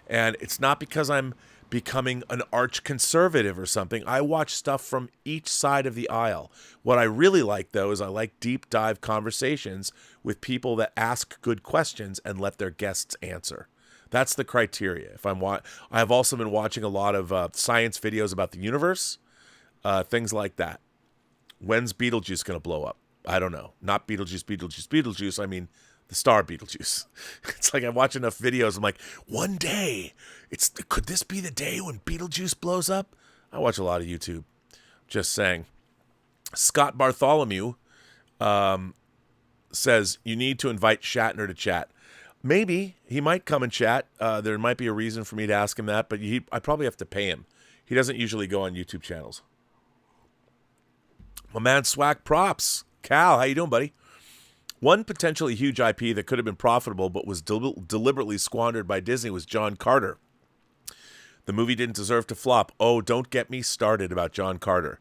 And it's not because I'm becoming an arch conservative or something. I watch stuff from each side of the aisle. What I really like, though, is I like deep dive conversations with people that ask good questions and let their guests answer. That's the criteria. I have also been watching a lot of science videos about the universe, things like that. When's Beetlejuice going to blow up? I don't know. Not Beetlejuice. I mean, the star Beetlejuice. It's like I watch enough videos. I'm like, one day, could this be the day when Beetlejuice blows up? I watch a lot of YouTube. Just saying. S.Bartholomew says, you need to invite Shatner to chat. Maybe. He might come and chat. There might be a reason for me to ask him that, but I probably have to pay him. He doesn't usually go on YouTube channels. My man Swag Props. Cal, how you doing, buddy? One potentially huge IP that could have been profitable but was deliberately squandered by Disney was John Carter. The movie didn't deserve to flop. Oh, don't get me started about John Carter.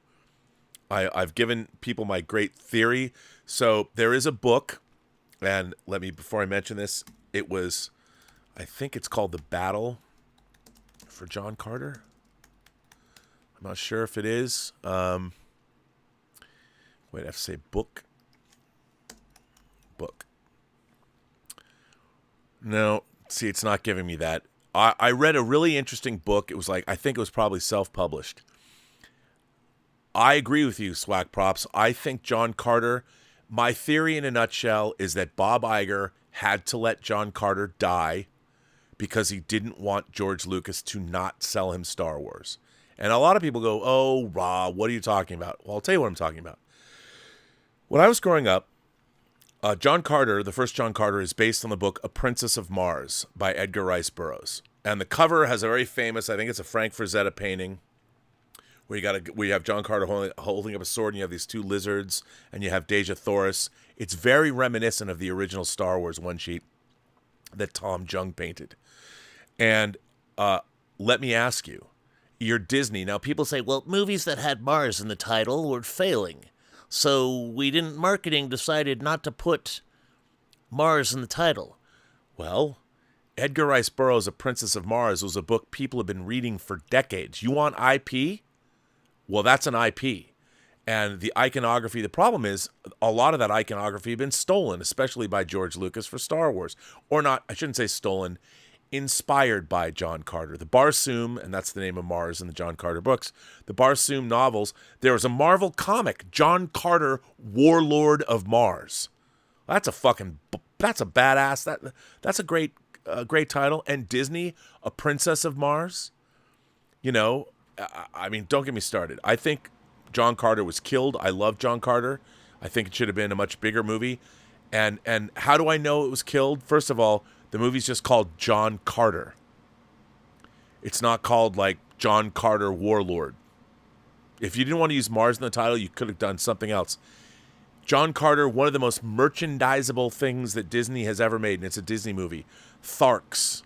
I've given people my great theory. So there is a book, and before I mention this, I think it's called The Battle for John Carter. I'm not sure if it is. Wait, I have to say book. No, see, it's not giving me that. I read a really interesting book. It was like, I think it was probably self-published. I agree with you, Swag Props. I think John Carter, my theory in a nutshell is that Bob Iger had to let John Carter die because he didn't want George Lucas to not sell him Star Wars. And a lot of people go, oh, Rob, what are you talking about? Well, I'll tell you what I'm talking about. When I was growing up, John Carter, the first John Carter, is based on the book A Princess of Mars by Edgar Rice Burroughs. And the cover has a very famous, I think it's a Frank Frazetta painting, where you have John Carter holding up a sword, and you have these two lizards, and you have Dejah Thoris. It's very reminiscent of the original Star Wars one sheet that Tom Jung painted. And let me ask you, you're Disney. Now, people say, well, movies that had Mars in the title were failing. So marketing decided not to put Mars in the title. Well, Edgar Rice Burroughs' A Princess of Mars was a book people have been reading for decades. You want IP? Well, that's an IP. And the iconography, the problem is a lot of that iconography had been stolen, especially by George Lucas for Star Wars. Or not, I shouldn't say stolen, inspired by John Carter. The Barsoom, and that's the name of Mars in the John Carter books, the Barsoom novels, there was a Marvel comic, John Carter, Warlord of Mars. That's a badass, that's a great title. And Disney, A Princess of Mars, you know, I mean, don't get me started. I think John Carter was killed. I love John Carter. I think it should have been a much bigger movie. And how do I know it was killed? First of all, the movie's just called John Carter. It's not called like John Carter Warlord. If you didn't want to use Mars in the title, you could have done something else. John Carter, one of the most merchandisable things that Disney has ever made, and it's a Disney movie. Tharks,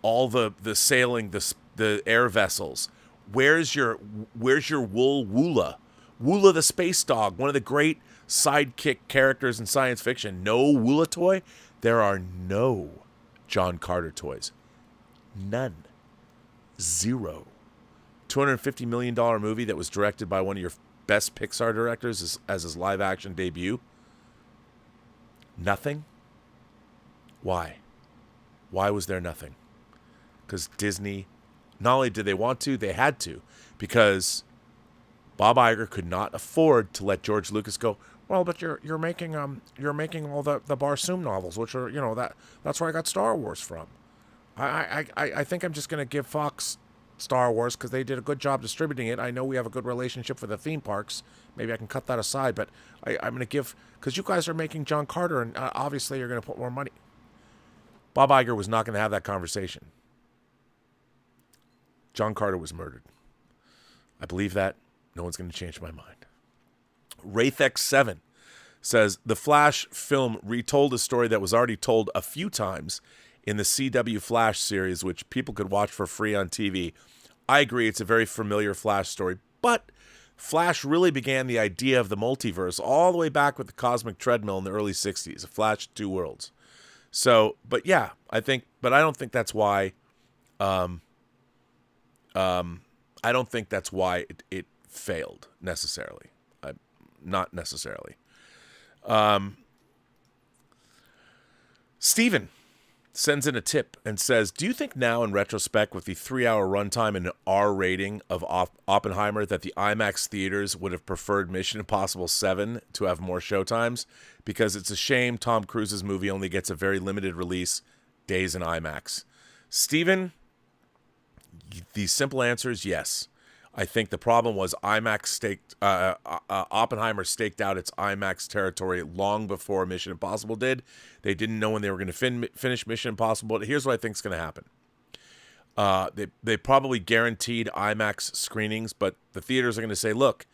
all the sailing, the air vessels. Where's your wool Woola? Woola the space dog, one of the great sidekick characters in science fiction. No Woola toy? There are no John Carter toys. None. Zero. $250 million movie that was directed by one of your best Pixar directors as his live action debut. Nothing. Why? Why was there nothing? Because Disney, not only did they want to, they had to, because Bob Iger could not afford to let George Lucas go, well, but you're making all the Barsoom novels, which are, that's where I got Star Wars from. I think I'm just going to give Fox Star Wars because they did a good job distributing it. I know we have a good relationship for the theme parks. Maybe I can cut that aside, but I'm going to give, because you guys are making John Carter, and obviously you're going to put more money. Bob Iger was not going to have that conversation. John Carter was murdered. I believe that. No one's going to change my mind. WraithX7 says, the Flash film retold a story that was already told a few times in the CW Flash series, which people could watch for free on TV. I agree, it's a very familiar Flash story, but Flash really began the idea of the multiverse all the way back with the Cosmic Treadmill in the early 60s, Flash Two Worlds. So, but yeah, I don't think that's why, I don't think that's why it failed necessarily. Not necessarily. Steven sends in a tip and says, do you think now in retrospect with the 3-hour runtime and R rating of Oppenheimer that the IMAX theaters would have preferred Mission Impossible 7 to have more showtimes? Because it's a shame Tom Cruise's movie only gets a very limited release, days in IMAX. Steven, the simple answer is yes. I think the problem was Oppenheimer staked out its IMAX territory long before Mission Impossible did. They didn't know when they were going to finish Mission Impossible. Here's what I think is going to happen. They probably guaranteed IMAX screenings, but the theaters are going to say, look,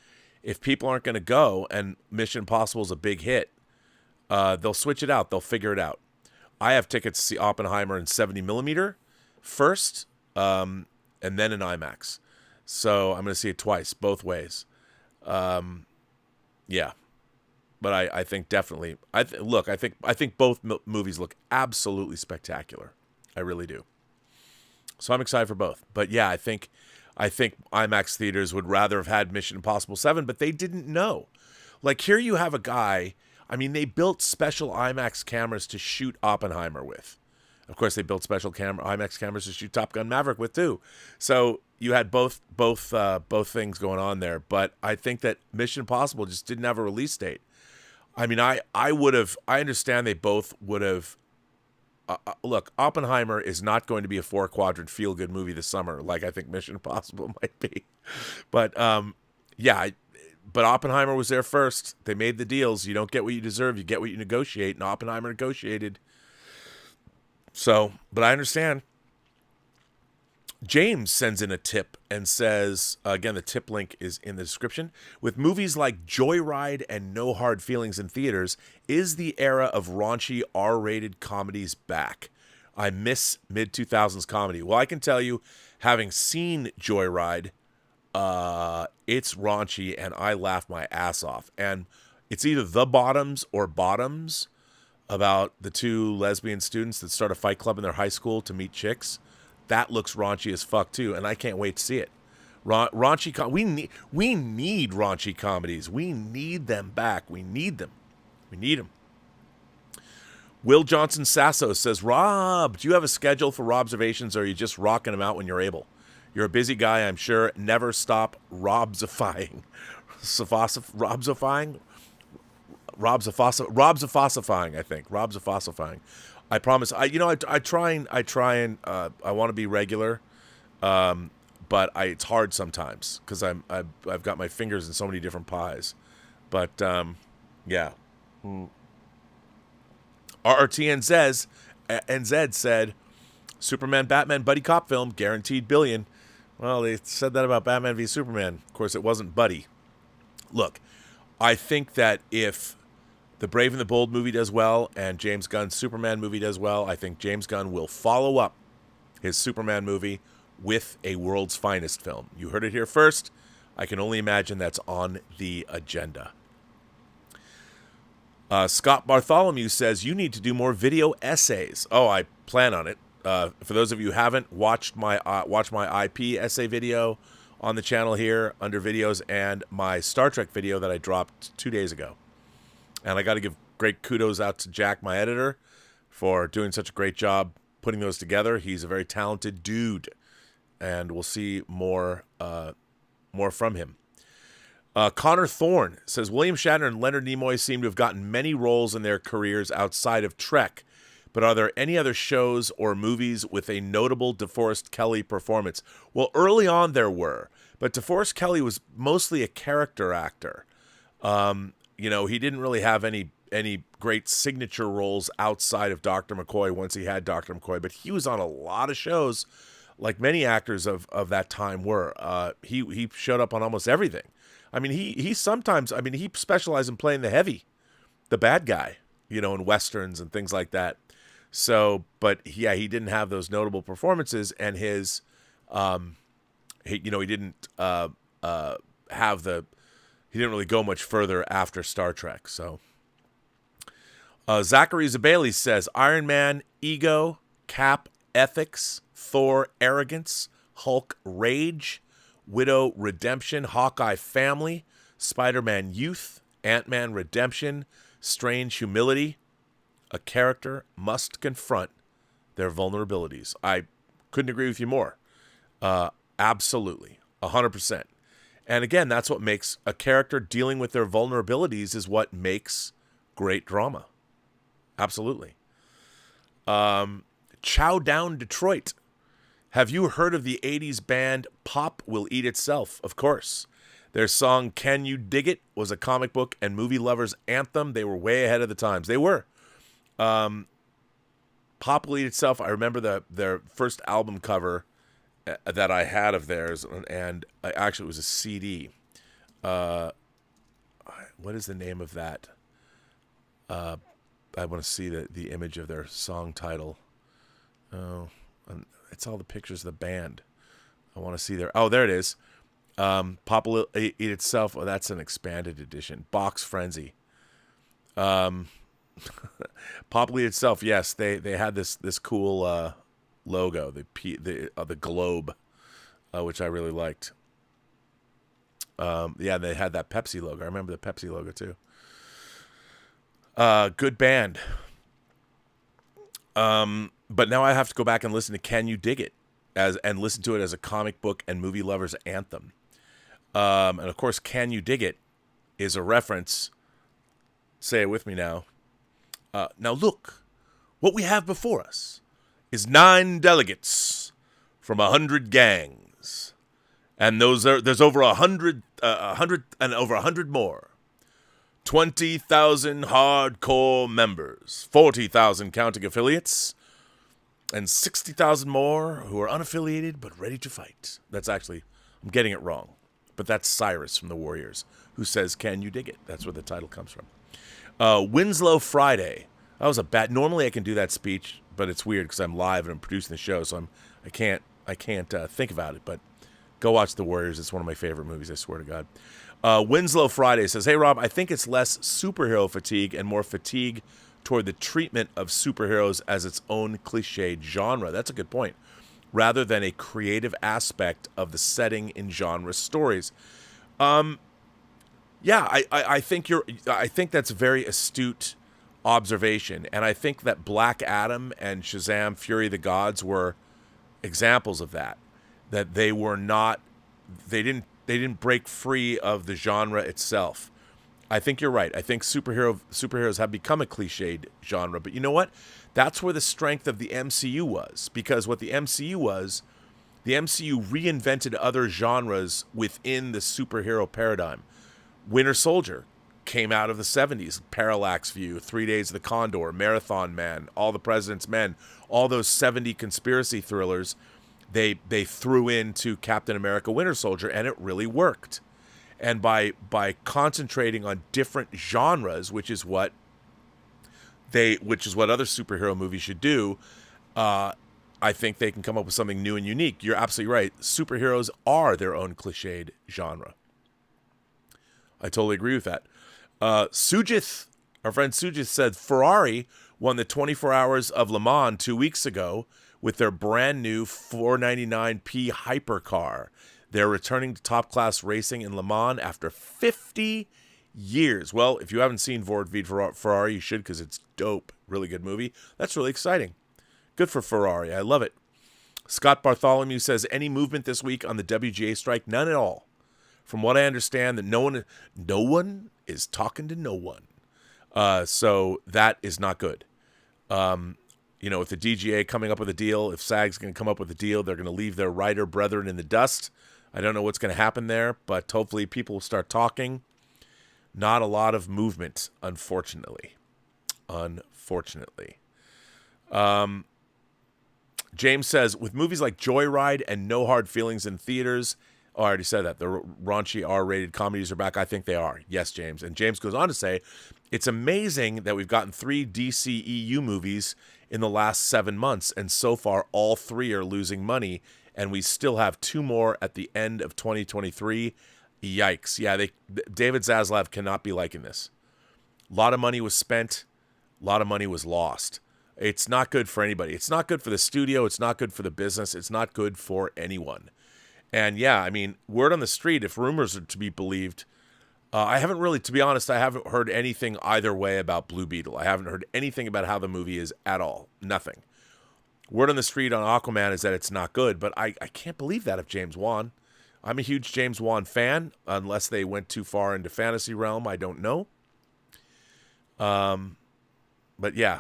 if people aren't going to go and Mission Impossible is a big hit, they'll switch it out. They'll figure it out. I have tickets to see Oppenheimer in 70mm first, and then in IMAX. So I'm going to see it twice, both ways. Yeah. But I think definitely, I think both movies look absolutely spectacular. I really do. So I'm excited for both. But yeah, I think IMAX theaters would rather have had Mission Impossible 7, but they didn't know. Like, here you have a guy, I mean, they built special IMAX cameras to shoot Oppenheimer with. Of course, they built special IMAX cameras to shoot Top Gun Maverick with too. So you had both things going on there. But I think that Mission Impossible just didn't have a release date. I mean, I understand they both would have. Look, Oppenheimer is not going to be a 4-quadrant feel-good movie this summer, like I think Mission Impossible might be. But but Oppenheimer was there first. They made the deals. You don't get what you deserve. You get what you negotiate. And Oppenheimer negotiated. So, but I understand. James sends in a tip and says, again, the tip link is in the description. With movies like Joyride and No Hard Feelings in theaters, is the era of raunchy R-rated comedies back? I miss mid-2000s comedy. Well, I can tell you, having seen Joyride, it's raunchy and I laugh my ass off. And it's either The Bottoms or Bottoms, about the two lesbian students that start a fight club in their high school to meet chicks. That looks raunchy as fuck too, and I can't wait to see it. We need raunchy comedies. We need them back. We need them. Will Johnson Sasso says, Rob, do you have a schedule for Robservations, or are you just rocking them out when you're able? You're a busy guy, I'm sure. Never stop Robsifying. Robsifying? Robsifying, I think. Robsifying. I promise. I try and I want to be regular, but it's hard sometimes because I've got my fingers in so many different pies. But yeah. RRTNZ said, Superman Batman buddy cop film guaranteed billion. Well, they said that about Batman v Superman. Of course, it wasn't buddy. Look, I think that if the Brave and the Bold movie does well and James Gunn's Superman movie does well, I think James Gunn will follow up his Superman movie with a world's finest film. You heard it here first. I can only imagine that's on the agenda. S.Bartholomew says, you need to do more video essays. Oh, I plan on it. For those of you who haven't watched my IP essay video on the channel here under videos, and my Star Trek video that I dropped 2 days ago. And I got to give great kudos out to Jack, my editor, for doing such a great job putting those together. He's a very talented dude, and we'll see more from him. Connor Thorne says, William Shatner and Leonard Nimoy seem to have gotten many roles in their careers outside of Trek, but are there any other shows or movies with a notable DeForest Kelley performance? Well, early on there were, but DeForest Kelley was mostly a character actor. He didn't really have any great signature roles outside of Dr. McCoy once he had Dr. McCoy, but he was on a lot of shows, like many actors of that time were. He showed up on almost everything. I mean, he specialized in playing the bad guy, in Westerns and things like that. So, but yeah, he didn't have those notable performances, and his, he didn't really go much further after Star Trek. So, Zachary Zabali says, Iron Man, ego, Cap, ethics, Thor, arrogance, Hulk, rage, Widow, redemption, Hawkeye, family, Spider-Man, youth, Ant-Man, redemption, Strange, humility. A character must confront their vulnerabilities. I couldn't agree with you more. Absolutely. 100%. And again, that's what makes a character dealing with their vulnerabilities is what makes great drama. Absolutely. Chow Down Detroit. Have you heard of the 80s band Pop Will Eat Itself? Of course. Their song Can You Dig It was a comic book and movie lovers' anthem. They were way ahead of the times. They were. Pop Will Eat Itself, I remember their first album cover that I had of theirs, and actually it was a CD. What is the name of that? I want to see the image of their song title. Oh, it's all the pictures of the band. I want to see their... Oh, there it is. Pop Will Eat Itself. Oh, that's an expanded edition. Box Frenzy. Pop Will Eat Itself. Yes, they had this cool logo, the globe, which I really liked. Yeah, they had that Pepsi logo. I remember the Pepsi logo too. Good band. But now I have to go back and listen to Can You Dig It and listen to it as a comic book and movie lover's anthem. And of course, Can You Dig It is a reference. Say it with me now. Now look, what we have before us is 9 delegates from 100 gangs, and there's over 100 and over 100 more. 20,000 hardcore members, 40,000 counting affiliates, and 60,000 more who are unaffiliated but ready to fight. That's actually, I'm getting it wrong, but that's Cyrus from the Warriors who says, "Can you dig it?" That's where the title comes from. Winslow Friday. That was a bad. Normally I can do that speech, but it's weird because I'm live and I'm producing the show, so I can't think about it. But go watch The Warriors. It's one of my favorite movies. I swear to God. Winslow Friday says, "Hey Rob, I think it's less superhero fatigue and more fatigue toward the treatment of superheroes as its own cliched genre." That's a good point. Rather than a creative aspect of the setting in genre stories. Yeah, I think that's a very astute observation, and I think that Black Adam and Shazam: Fury of the Gods were examples of that. That they didn't break free of the genre itself. I think you're right. I think superheroes have become a cliched genre, but you know what? That's where the strength of the MCU was, because what the MCU was, the MCU reinvented other genres within the superhero paradigm. Winter Soldier came out of the 70s. Parallax View, 3 Days of the Condor, Marathon Man, All the President's Men, all those 70 conspiracy thrillers, they threw into Captain America Winter Soldier, and it really worked. And by concentrating on different genres, which is what other superhero movies should do, I think they can come up with something new and unique. You're absolutely right. Superheroes are their own cliched genre. I totally agree with that. Sujith, our friend Sujith, said Ferrari won the 24 Hours of Le Mans 2 weeks ago with their brand new 499p hypercar. They're returning to top-class racing in Le Mans after 50 years. Well, if you haven't seen Ford v Ferrari, you should, because it's dope. Really good movie. That's really exciting. Good for Ferrari. I love it. Scott Bartholomew says, any movement this week on the WGA strike? None at all. From what I understand, that no one is talking to no one. So that is not good. With the DGA coming up with a deal, if SAG's going to come up with a deal, they're going to leave their writer brethren in the dust. I don't know what's going to happen there, but hopefully people will start talking. Not a lot of movement, unfortunately. James says, with movies like Joyride and No Hard Feelings in theaters, I already said that. The raunchy R-rated comedies are back. I think they are. Yes, James. And James goes on to say, it's amazing that we've gotten 3 DCEU movies in the last 7 months, and so far all 3 are losing money, and we still have 2 more at the end of 2023. Yikes. Yeah, David Zaslav cannot be liking this. A lot of money was spent. A lot of money was lost. It's not good for anybody. It's not good for the studio. It's not good for the business. It's not good for anyone. And yeah, I mean, word on the street, if rumors are to be believed, I haven't really, to be honest, I haven't heard anything either way about Blue Beetle. I haven't heard anything about how the movie is at all. Nothing. Word on the street on Aquaman is that it's not good, but I can't believe that of James Wan. I'm a huge James Wan fan, unless they went too far into fantasy realm. I don't know. But yeah,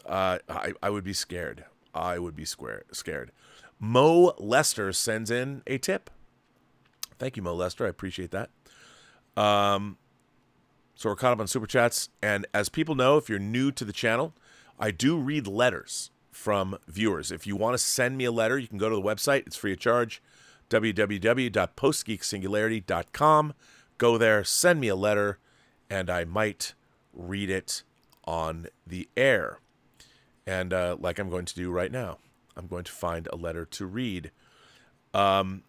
I would be scared. I would be scared. Mo Lester sends in a tip. Thank you, Mo Lester. I appreciate that. So we're caught up on Superchats. And as people know, if you're new to the channel, I do read letters from viewers. If you want to send me a letter, you can go to the website. It's free of charge. www.postgeeksingularity.com. Go there, send me a letter, and I might read it on the air. And like I'm going to do right now. I'm going to find a letter to read. I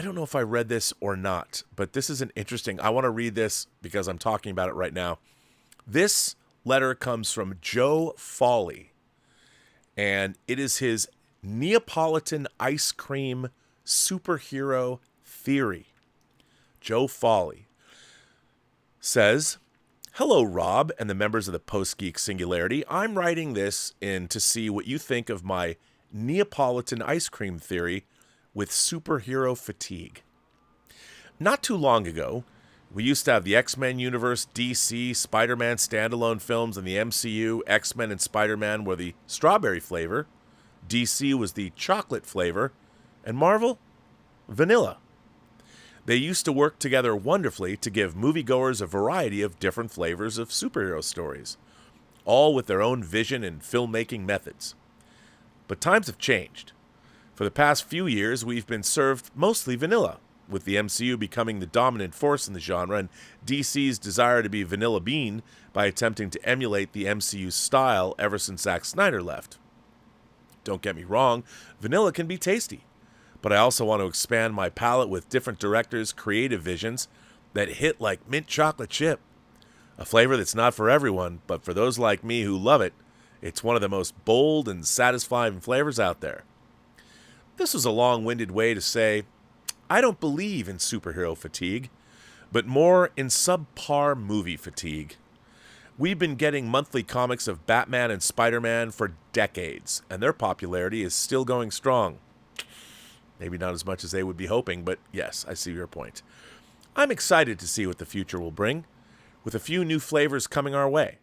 don't know if I read this or not, but this is an interesting... I want to read this because I'm talking about it right now. This letter comes from Joe Fawley, and it is his Neapolitan ice cream superhero theory. Joe Fawley says, Hello, Rob, and the members of the Post Geek Singularity. I'm writing this in to see what you think of my Neapolitan ice cream theory with superhero fatigue. Not too long ago, we used to have the Xmen universe, DC, Spider-Man standalone films, and the MCU. Xmen and Spider-Man were the strawberry flavor, DC was the chocolate flavor, and Marvel, vanilla. They used to work together wonderfully to give moviegoers a variety of different flavors of superhero stories, all with their own vision and filmmaking methods. But times have changed. For the past few years, we've been served mostly vanilla, with the MCU becoming the dominant force in the genre and DC's desire to be vanilla bean by attempting to emulate the MCU's style ever since Zack Snyder left. Don't get me wrong, vanilla can be tasty, but I also want to expand my palette with different directors' creative visions that hit like mint chocolate chip. A flavor that's not for everyone, but for those like me who love it, it's one of the most bold and satisfying flavors out there. This was a long-winded way to say, I don't believe in superhero fatigue, but more in subpar movie fatigue. We've been getting monthly comics of Batman and Spider-Man for decades, and their popularity is still going strong. Maybe not as much as they would be hoping, but yes, I see your point. I'm excited to see what the future will bring, with a few new flavors coming our way,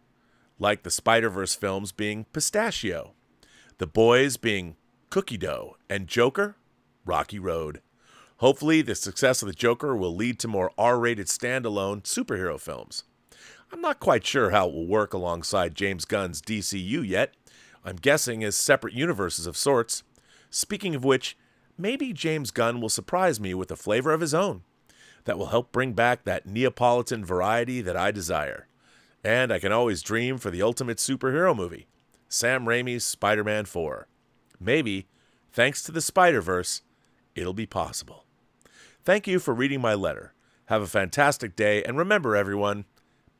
like the Spider-Verse films being pistachio, The Boys being cookie dough, and Joker, Rocky Road. Hopefully, the success of the Joker will lead to more R-rated standalone superhero films. I'm not quite sure how it will work alongside James Gunn's DCEU yet. I'm guessing as separate universes of sorts. Speaking of which, maybe James Gunn will surprise me with a flavor of his own that will help bring back that Neapolitan variety that I desire. And I can always dream for the ultimate superhero movie, Sam Raimi's Spider-Man 4. Maybe, thanks to the Spider-Verse, it'll be possible. Thank you for reading my letter. Have a fantastic day, and remember, everyone,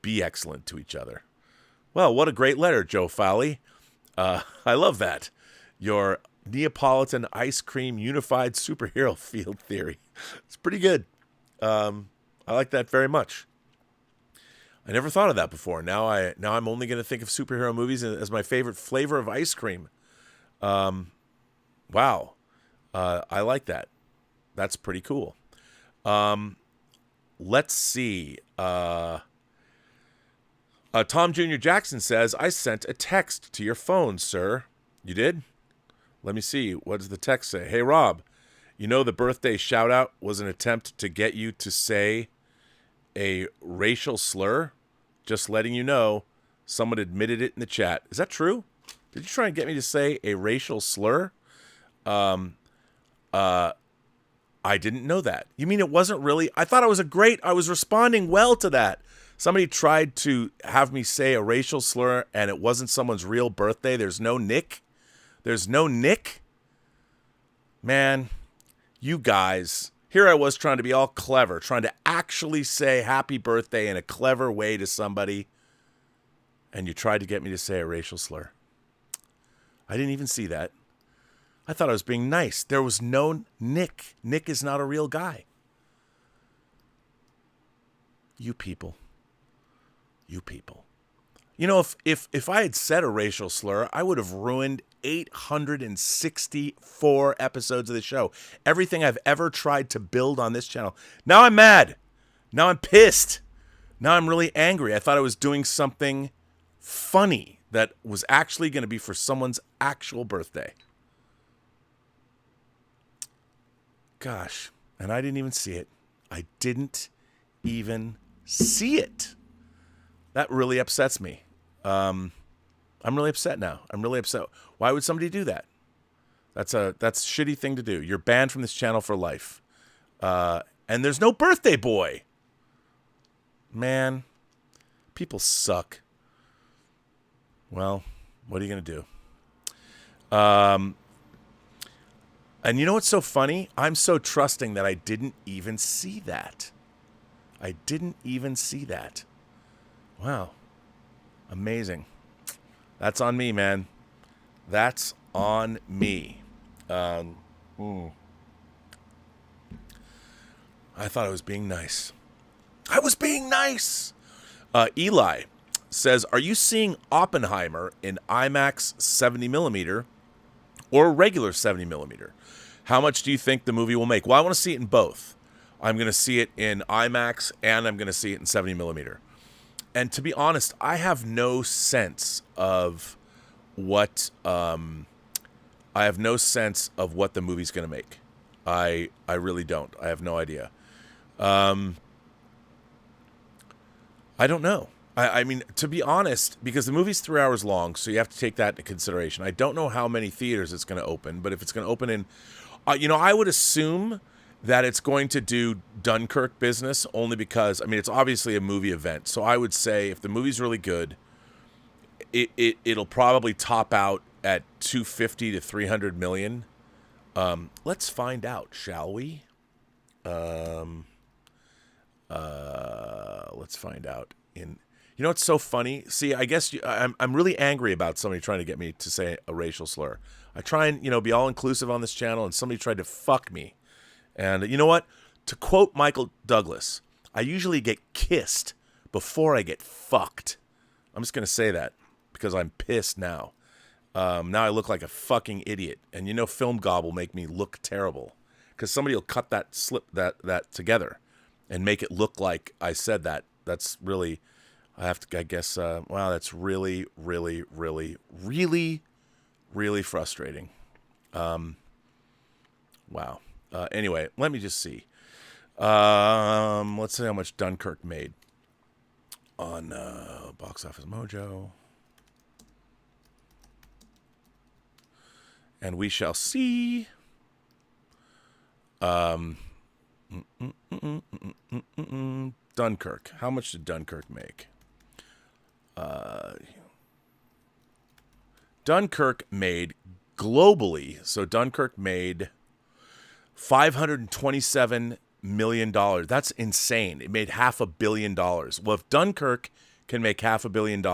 be excellent to each other. Well, what a great letter, Joe Fowley. I love that. Your Neapolitan ice cream unified superhero field theory. It's pretty good. I like that very much. I never thought of that before. Now I'm only going to think of superhero movies as my favorite flavor of ice cream. Wow. I like that. That's pretty cool. Let's see. Tom Jr. Jackson says, I sent a text to your phone, sir. You did? Let me see. What does the text say? Hey, Rob, you know the birthday shout-out was an attempt to get you to say a racial slur? Just letting you know, someone admitted it in the chat. Is that true? Did you try and get me to say a racial slur? I didn't know that. You mean it wasn't really? I thought I was responding well to that. Somebody tried to have me say a racial slur and it wasn't someone's real birthday. There's no Nick. Man, you guys. Here I was trying to be all clever, trying to actually say happy birthday in a clever way to somebody. And you tried to get me to say a racial slur. I didn't even see that. I thought I was being nice. There was no Nick. Nick is not a real guy. You people. You know, if I had said a racial slur, I would have ruined 864 episodes of the show. Everything I've ever tried to build on this channel. Now I'm mad. Now I'm pissed. Now I'm really angry. I thought I was doing something funny that was actually going to be for someone's actual birthday. Gosh, and I didn't even see it. I didn't even see it. That really upsets me. I'm really upset now. I'm really upset. Why would somebody do that? That's a shitty thing to do. You're banned from this channel for life. And there's no birthday boy. Man, people suck. Well, what are you going to do? And you know what's so funny? I'm so trusting that I didn't even see that. Wow. Amazing. That's on me, man. That's on me. I thought I was being nice. Eli says, are you seeing Oppenheimer in IMAX 70mm or regular 70mm? How much do you think the movie will make? Well, I want to see it in both. I'm going to see it in IMAX and I'm going to see it in 70mm. And to be honest, I have no sense of what the movie's going to make. I really don't. I have no idea. I don't know. I mean, to be honest, because the movie's 3 hours long, so you have to take that into consideration. I don't know how many theaters it's going to open, but if it's going to open in, I would assume that it's going to do Dunkirk business only because, I mean, it's obviously a movie event. So I would say if the movie's really good, it'll probably top out at 250 to 300 million. Let's find out, shall we? Let's find out. You know what's so funny? See, I guess I'm really angry about somebody trying to get me to say a racial slur. I try and, be all inclusive on this channel, and somebody tried to fuck me. And you know what? To quote Michael Douglas, I usually get kissed before I get fucked. I'm just going to say that because I'm pissed now. Now I look like a fucking idiot. And Film Gob will make me look terrible because somebody will cut that together and make it look like I said that. That's really... I guess, wow, that's really, really, really, really, really frustrating. Wow. Anyway, let me just see. Let's see how much Dunkirk made on Box Office Mojo. And we shall see. Dunkirk. How much did Dunkirk make? Dunkirk made globally, so Dunkirk made $527 million. That's insane. It made $500 million. Well, if Dunkirk can make $500 million,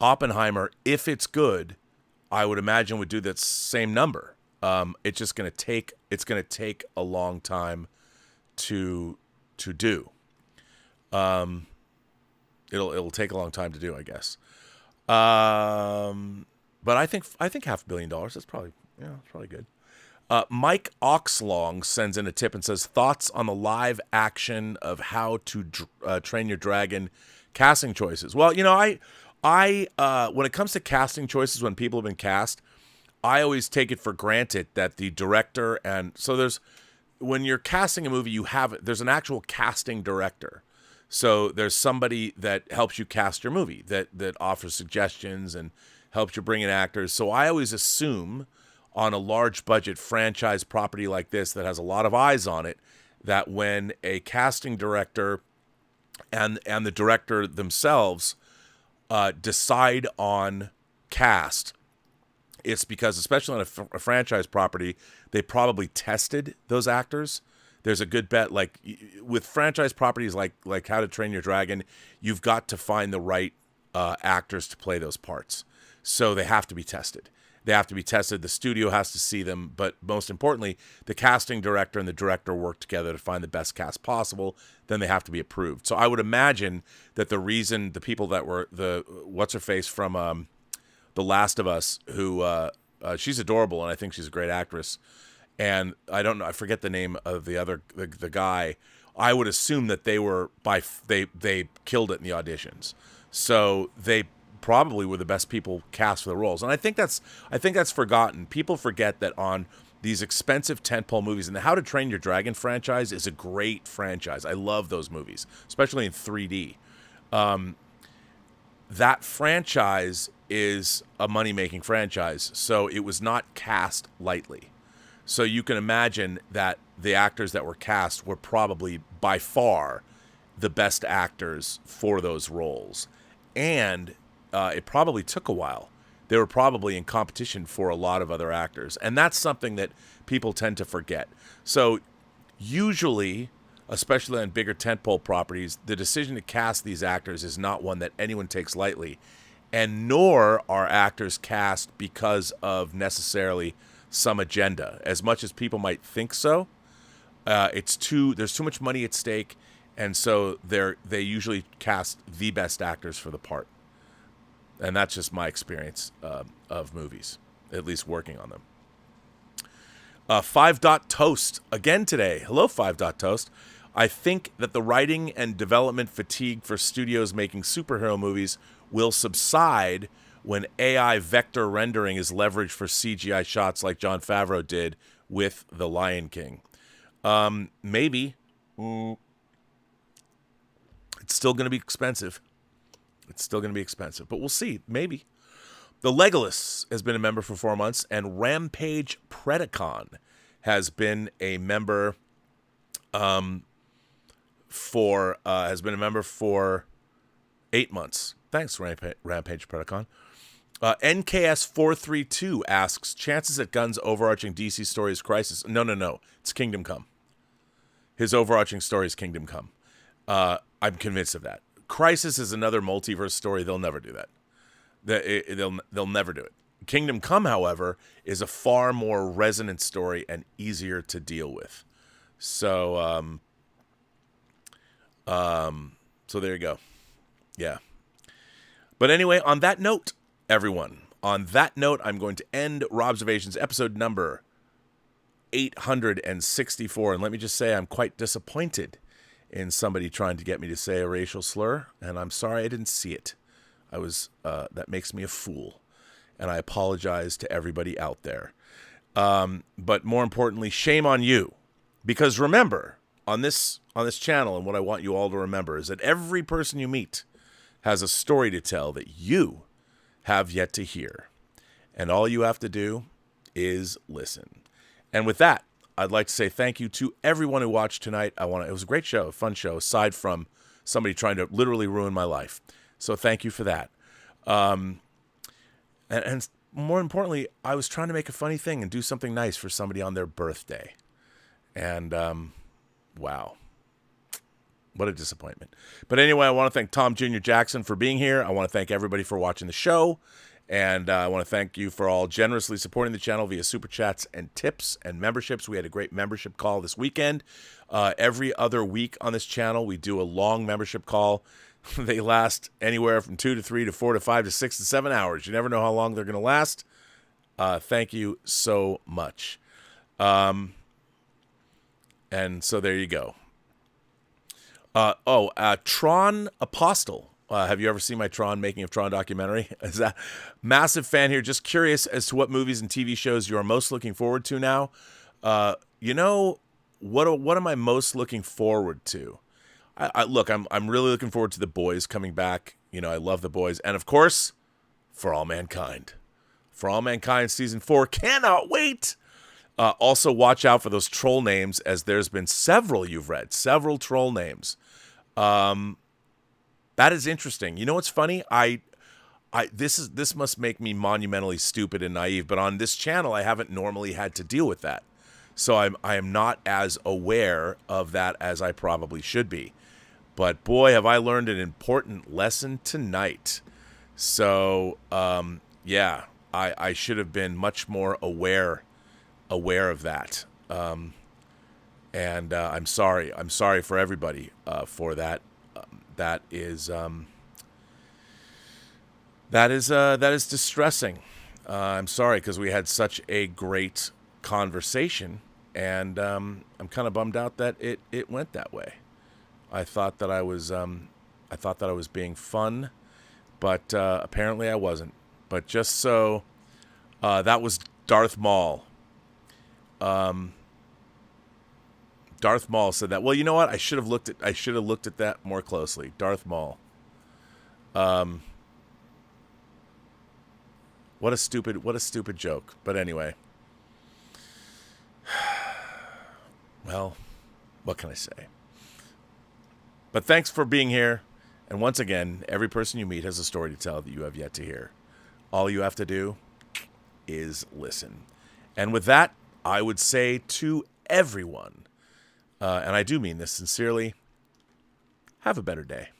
Oppenheimer, if it's good, I would imagine would do that same number. It's just going to take. It's going to take a long time to do. It'll take a long time to do, I guess. But I think $500 million. That's probably good. Mike Oxlong sends in a tip and says, thoughts on the live action of How to Train Your Dragon casting choices. Well, I when it comes to casting choices, when people have been cast, I always take it for granted that the director when you're casting a movie, there's an actual casting director. So there's somebody that helps you cast your movie, that offers suggestions and helps you bring in actors. So I always assume on a large budget franchise property like this that has a lot of eyes on it, that when a casting director and the director themselves decide on cast, it's because, especially on a franchise property, they probably tested those actors. There's a good bet, like with franchise properties like How to Train Your Dragon, you've got to find the right actors to play those parts. So they have to be tested. The studio has to see them, but most importantly, the casting director and the director work together to find the best cast possible. Then they have to be approved. So I would imagine that the reason the people that were what's-her-face from The Last of Us, who she's adorable and I think she's a great actress, and I don't know, I forget the name of the guy. I would assume that they killed it in the auditions. So they probably were the best people cast for the roles. And I think that's forgotten. People forget that on these expensive tentpole movies, and the How to Train Your Dragon franchise is a great franchise. I love those movies, especially in 3D. That franchise is a money-making franchise, so it was not cast lightly. So you can imagine that the actors that were cast were probably by far the best actors for those roles. And it probably took a while. They were probably in competition for a lot of other actors. And that's something that people tend to forget. So usually, especially on bigger tentpole properties, the decision to cast these actors is not one that anyone takes lightly. And nor are actors cast because of necessarily some agenda. As much as people might think so, there's too much money at stake, And so they usually cast the best actors for the part. And that's just my experience of movies, at least working on them. 5 Dot Toast again today. Hello, 5 Dot Toast. I think that the writing and development fatigue for studios making superhero movies will subside when AI vector rendering is leveraged for CGI shots like Jon Favreau did with The Lion King. Maybe. It's still going to be expensive. But we'll see. Maybe. The Legolas has been a member for 4 months, and Rampage Predacon has been a member for 8 months. Thanks, Rampage Predacon. NKS432 asks, chances that Gunn's overarching DC story is Crisis? No. It's Kingdom Come. His overarching story is Kingdom Come. I'm convinced of that. Crisis is another multiverse story. They'll never do that. They'll never do it. Kingdom Come, however, is a far more resonant story and easier to deal with. So, so there you go. Yeah. But anyway, on that note, everyone, I'm going to end Robservations episode number 864. And let me just say, I'm quite disappointed in somebody trying to get me to say a racial slur, and I'm sorry I didn't see it. That makes me a fool, and I apologize to everybody out there. But more importantly, shame on you, because remember, on this channel, and what I want you all to remember is that every person you meet has a story to tell that you have yet to hear, and all you have to do is listen. And with that, I'd like to say thank you to everyone who watched tonight. It was a great show, a fun show, aside from somebody trying to literally ruin my life. So thank you for that. And more importantly, I was trying to make a funny thing and do something nice for somebody on their birthday. And wow, what a disappointment. But anyway, I want to thank Tom Jr. Jackson for being here. I want to thank everybody for watching the show. And I want to thank you for all generously supporting the channel via Super Chats and tips and memberships. We had a great membership call this weekend. Every other week on this channel, we do a long membership call. They last anywhere from 2 to 3 to 4 to 5 to 6 to 7 hours. You never know how long they're going to last. Thank you so much. And so there you go. Tron Apostle. Have you ever seen my Making of Tron documentary? Is that massive fan here? Just curious as to what movies and TV shows you are most looking forward to now. What am I most looking forward to? Look, I'm really looking forward to The Boys coming back. I love The Boys, and of course, For All Mankind. For All Mankind season 4, cannot wait. Also, watch out for those troll names, as there's been several you've read, several troll names. That is interesting. You know what's funny? This must make me monumentally stupid and naive, but on this channel, I haven't normally had to deal with that. So I am not as aware of that as I probably should be. But boy, have I learned an important lesson tonight. So, yeah, I should have been much more aware of that. And I'm sorry. I'm sorry for everybody for that. That is distressing. I'm sorry, because we had such a great conversation, and I'm kind of bummed out that it went that way. I thought that I was being fun, but apparently I wasn't. But just so, that was Darth Maul. Darth Maul said that. Well, you know what? I should have looked at that more closely. Darth Maul. What a stupid joke. But anyway. Well, what can I say? But thanks for being here. And once again, every person you meet has a story to tell that you have yet to hear. All you have to do is listen. And with that, I would say to everyone, and I do mean this sincerely, have a better day.